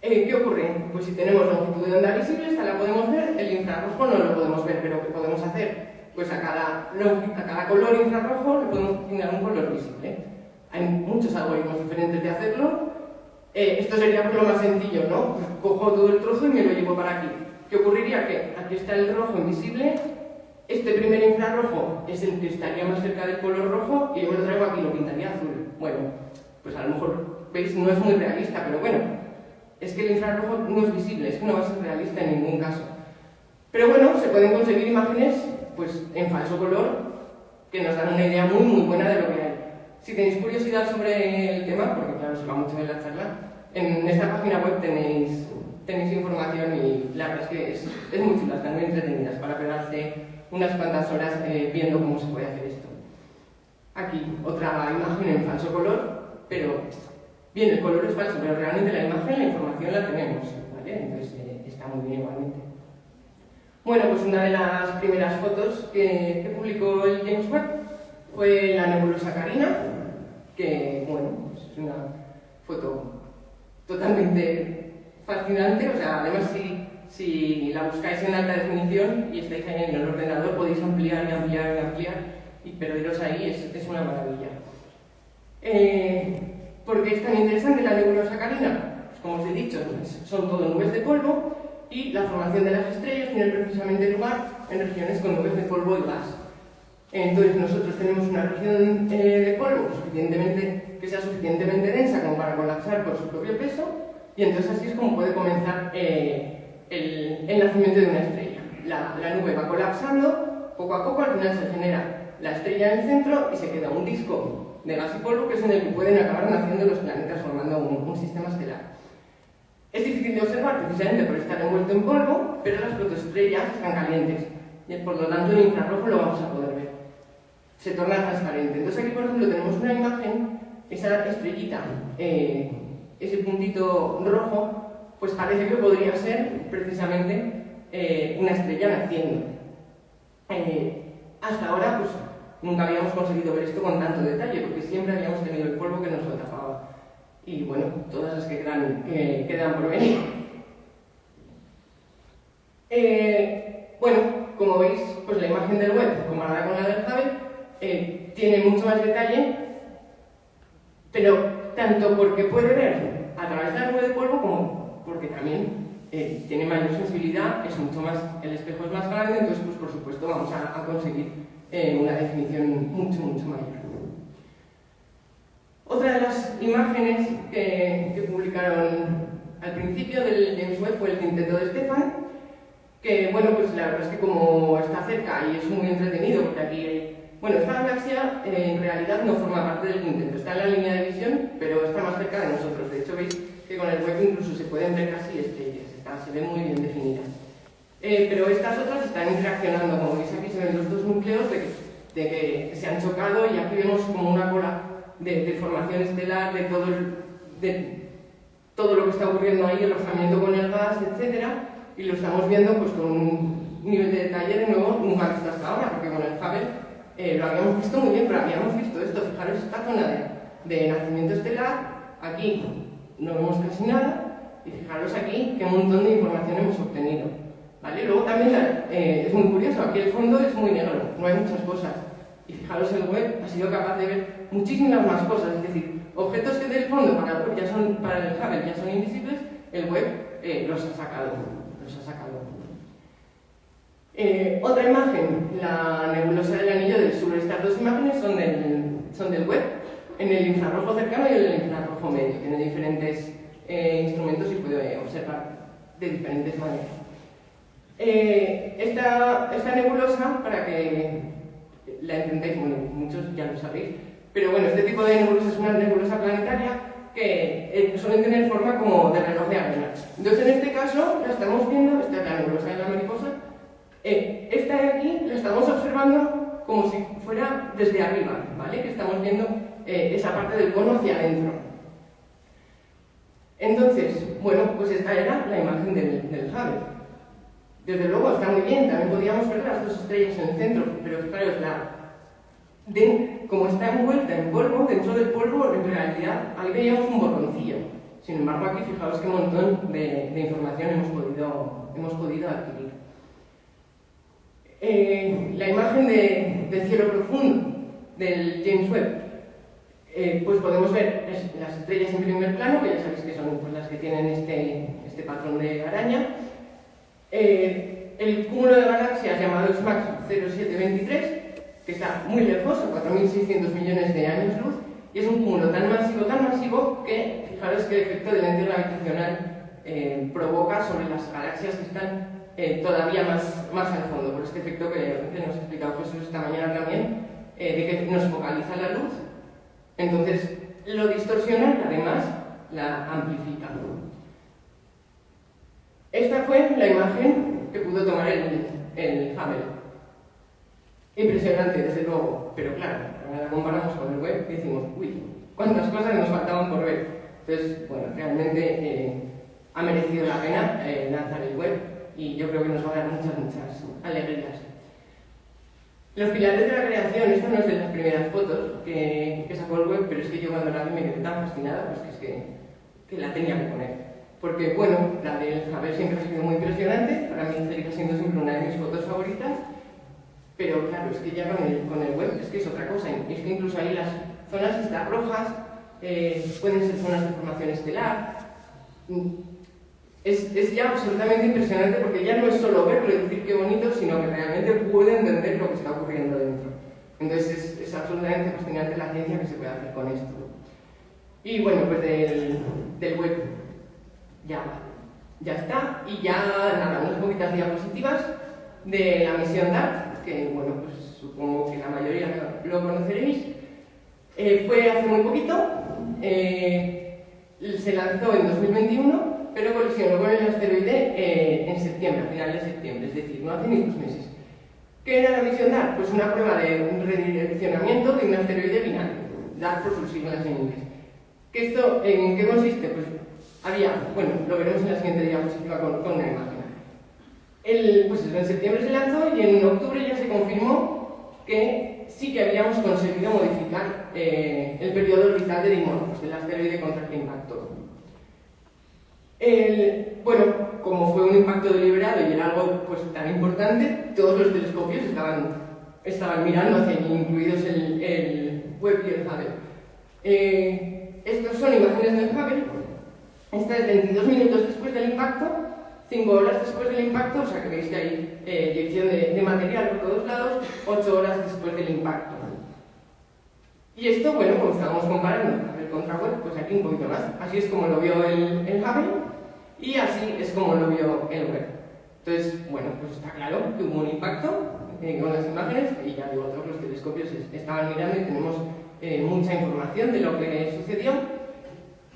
¿Qué ocurre? Pues si tenemos longitud de onda visible, esta la podemos ver, el infrarrojo no lo podemos ver, pero ¿qué podemos hacer? Pues a cada color infrarrojo le podemos asignar un color visible. Hay muchos algoritmos diferentes de hacerlo. Esto sería pues, lo más sencillo, ¿no? Pues cojo todo el trozo y me lo llevo para aquí. ¿Qué ocurriría? Que aquí está el rojo invisible, este primer infrarrojo es el que estaría más cerca del color rojo y yo me lo traigo aquí y lo pintaría azul. Bueno, pues a lo mejor, veis, no es muy realista, pero bueno, es que el infrarrojo no es visible, es que no va a ser realista en ningún caso. Pero bueno, se pueden conseguir imágenes pues, en falso color que nos dan una idea muy buena de lo que hay. Si tenéis curiosidad sobre el tema, porque claro, se va mucho en la charla, en esta página web tenéis tenéis información y la verdad es que es muy chula, están muy entretenidas para pegarse unas cuantas horas viendo cómo se puede hacer esto. Aquí otra imagen en falso color, pero bien, el color es falso, pero realmente la imagen, la información la tenemos, ¿vale? Entonces está muy bien igualmente. Bueno, pues una de las primeras fotos que publicó el James Webb fue la nebulosa Carina, que, bueno, pues es una foto totalmente fascinante. O sea, además si la buscáis en alta definición y estáis ahí en el ordenador, podéis ampliar y ampliar y ampliar, pero iros ahí, es una maravilla. ¿Por qué es tan interesante la nebulosa Carina? Pues como os he dicho, son todo nubes de polvo y la formación de las estrellas tiene precisamente lugar en regiones con nubes de polvo y gas. Entonces nosotros tenemos una región de polvo que sea suficientemente densa como para colapsar por su propio peso, y entonces así es como puede comenzar el nacimiento de una estrella. La nube va colapsando poco a poco, al final se genera la estrella en el centro y se queda un disco de gas y polvo que es en el que pueden acabar naciendo los planetas formando un sistema estelar. Es difícil de observar precisamente por estar envuelto en polvo, pero las protoestrellas están calientes y por lo tanto en infrarrojo lo vamos a poder ver. Se torna transparente. Entonces aquí, por ejemplo, tenemos una imagen, esa estrellita, ese puntito rojo, pues parece que podría ser precisamente una estrella naciendo. Hasta ahora, pues nunca habíamos conseguido ver esto con tanto detalle, porque siempre habíamos tenido el polvo que nos lo tapaba. Y bueno, todas las que quedan por venir. Bueno, como veis, pues la imagen del Webb comparada con la del Hubble tiene mucho más detalle, pero tanto porque puede ver a través de la nube de polvo como porque también tiene mayor sensibilidad, el espejo es más grande, entonces pues por supuesto vamos a conseguir una definición mucho mayor. Otra de las imágenes que publicaron al principio del James Webb fue el quinteto de Stefan, que bueno, pues la verdad es que como está cerca y es muy entretenido, porque aquí bueno, esta galaxia en realidad no forma parte del quinteto, está en la línea de visión, pero está más cerca de nosotros. De hecho, veis que con el Webb incluso se pueden ver casi estrellas, se ven muy bien definidas. Pero estas otras están interaccionando, como veis aquí se ven los dos núcleos de que se han chocado, y aquí vemos como una cola de formación estelar, de todo lo que está ocurriendo ahí, el rozamiento con el gas, etc. Y lo estamos viendo pues con un nivel de detalle de nuevo nunca visto hasta ahora, porque con el Hubble lo habíamos visto muy bien, pero habíamos visto esto. Fijaros esta zona de nacimiento estelar, aquí no vemos casi nada, y fijaros aquí qué montón de información hemos obtenido, ¿vale? Luego también es muy curioso, aquí el fondo es muy negro, no hay muchas cosas, y fijaros el Webb ha sido capaz de ver muchísimas más cosas, es decir, objetos que del fondo para el Hubble ya son invisibles, el Webb los ha sacado. Otra imagen, la nebulosa del anillo del sur. Estas dos imágenes son del Webb, en el infrarrojo cercano y en el infrarrojo medio. Tiene diferentes instrumentos y puede observar de diferentes maneras. Esta nebulosa, para que la entendáis, bueno, muchos ya lo sabéis, pero bueno, este tipo de nebulosa es una nebulosa planetaria que suelen tener forma como de reloj de arena. Entonces, en este caso, la estamos viendo, esta es la nebulosa de la mariposa. Esta de aquí la estamos observando como si fuera desde arriba, ¿vale? Que estamos viendo esa parte del cono hacia adentro. Entonces, bueno, pues esta era la imagen del Hubble. Desde luego está muy bien, también podríamos ver las dos estrellas en el centro, pero claro, como está envuelta en polvo, dentro del polvo en realidad ahí veíamos un borroncillo. Sin embargo, aquí fijaos qué montón de información hemos podido adquirir. La imagen del cielo profundo del James Webb, pues podemos ver las estrellas en primer plano, que ya sabéis que son pues, las que tienen este patrón de araña. El cúmulo de galaxias llamado SMACS 0723, que está muy lejos, a 4.600 millones de años luz, y es un cúmulo tan masivo que, fijaros qué efecto de lente gravitacional provoca sobre las galaxias que están todavía más al fondo, por este efecto que nos ha explicado Jesús esta mañana también, de que nos focaliza la luz, entonces lo distorsiona y además la amplifica. Esta fue la imagen que pudo tomar el Hubble. Impresionante, desde luego, pero claro, ahora la comparamos con el web y decimos, uy, cuántas cosas nos faltaban por ver. Entonces, bueno, realmente ha merecido la pena lanzar el web y yo creo que nos va a dar muchas alegrías. Los pilares de la creación, esta no es de las primeras fotos que sacó el web, pero es que yo cuando la vi me quedé tan fascinada, pues que la tenía que poner. Porque, bueno, la del Hubble siempre ha sido muy impresionante, para mí seguirá siendo siempre una de mis fotos favoritas, pero claro, es que ya con el web es que es otra cosa, es que incluso ahí las zonas estas rojas pueden ser zonas de formación estelar. Es ya absolutamente impresionante porque ya no es solo verlo y decir qué bonito, sino que realmente puede entender lo que está ocurriendo dentro. Entonces es absolutamente fascinante la ciencia que se puede hacer con esto. Y bueno, pues del web ya está. Y ya nada, unas poquitas diapositivas de la misión DART, que bueno, pues supongo que la mayoría lo conoceréis. Fue hace muy poquito, se lanzó en 2021, pero colisionó con el asteroide en septiembre, a finales de septiembre, es decir, no hace ni 2 meses. ¿Qué era la misión DART? Pues una prueba de un redireccionamiento de un asteroide binario, DART por sus siglas en inglés. ¿Esto en qué consiste? Pues bueno, lo veremos en la siguiente diapositiva con una imagen. Pues en septiembre se lanzó y en octubre ya se confirmó que sí que habíamos conseguido modificar el periodo orbital de Dimorphos, del asteroide contra el que impactó. Bueno, como fue un impacto deliberado y era algo pues, tan importante, todos los telescopios estaban mirando hacia allí, incluidos el Webb y el Hubble. Estas son imágenes del Hubble. Esta es 22 minutos después del impacto, 5 horas después del impacto, o sea que veis que hay eyección de material por todos lados, 8 horas después del impacto. Y esto, bueno, como estábamos comparando Hubble contra Webb, pues aquí un poquito más. Así es como lo vio el Hubble y así es como lo vio el Webb. Entonces, bueno, pues está claro que hubo un impacto con las imágenes y ya digo, todos los telescopios estaban mirando y tenemos mucha información de lo que sucedió.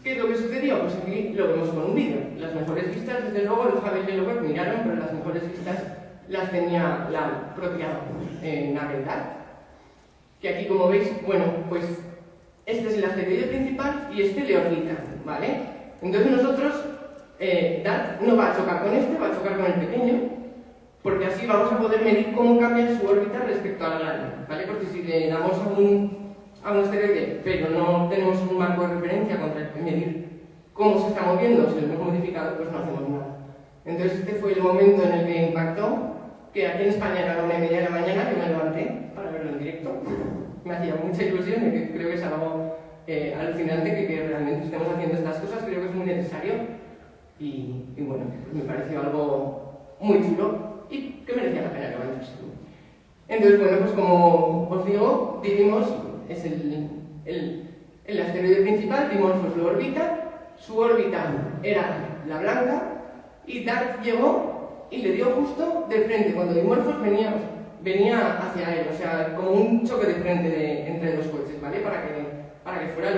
¿Qué es lo que sucedió? Pues aquí lo vemos con un vídeo. Las mejores vistas, desde luego, el Hubble y el Webb miraron, pero las mejores vistas las tenía la propia nave DART. Que aquí, como veis, bueno, pues este es el asteroide principal y este le orbita, ¿vale? Entonces nosotros, DART no va a chocar con este, va a chocar con el pequeño, porque así vamos a poder medir cómo cambia su órbita respecto a la grande, ¿vale? Porque si le damos a un asteroide, pero no tenemos un marco de referencia contra el que medir cómo se está moviendo, si lo hemos modificado, pues no hacemos nada. Entonces este fue el momento en el que impactó, que aquí en España era la 1:30 de la mañana, yo me levanté para verlo en directo. Me hacía mucha ilusión y creo que es algo alucinante que realmente estemos haciendo estas cosas, creo que es muy necesario y bueno, pues me pareció algo muy chulo y que merecía la pena levantarse. Entonces, bueno, pues como os digo, Didymos es el asteroide principal, Dimorphos lo orbita, su órbita era la blanca y DART llegó y le dio justo de frente cuando Dimorphos venía hacia él, o sea, como un choque de frente entre dos coches, ¿vale? Para que fuera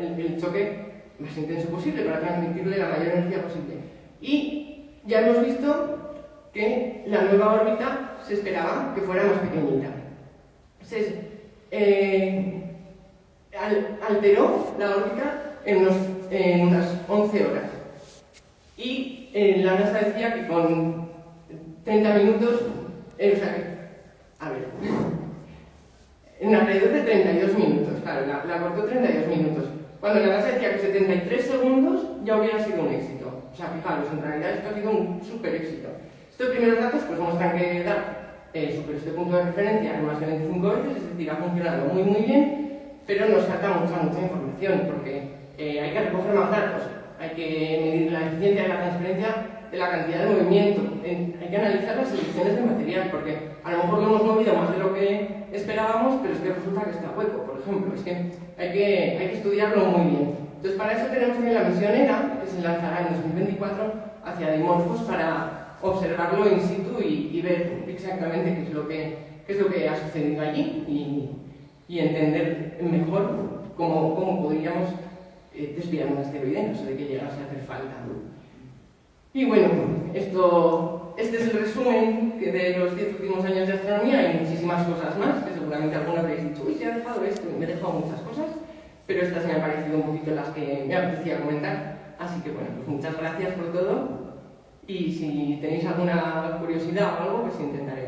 el choque más intenso posible, para transmitirle la mayor energía posible. Y ya hemos visto que la nueva órbita se esperaba que fuera más pequeñita. Entonces, alteró la órbita en unas 11 horas. Y la NASA decía que con 30 minutos, en alrededor de 32 minutos, claro, la cortó 32 minutos. Cuando la NASA decía que 73 segundos ya hubiera sido un éxito. O sea, fijaros, en realidad esto ha sido un súper éxito. Estos primeros datos pues muestran que DART superó este punto de referencia en más de 25 veces, es decir, ha funcionado muy muy bien, pero nos falta mucha información porque hay que recoger más datos, hay que medir la eficiencia de la transferencia de la cantidad de movimiento, hay que analizar las selecciones de material, porque a lo mejor lo hemos movido más de lo que esperábamos, pero es que resulta que está hueco, por ejemplo, es que hay que estudiarlo muy bien. Entonces, para eso tenemos también la misión ERA, que se lanzará en 2024 hacia Dimorphos para observarlo in situ y ver exactamente qué es lo que ha sucedido allí y entender mejor cómo podríamos desviar un asteroide en caso de que llegase a hacer falta. Y bueno, este es el resumen de los 10 últimos años de astronomía. Hay muchísimas cosas más, que seguramente algunas habéis dicho, uy, se ha dejado esto, y me he dejado muchas cosas, pero estas me han parecido un poquito las que me apetecía comentar. Así que bueno, pues muchas gracias por todo, y si tenéis alguna curiosidad o algo, pues intentaré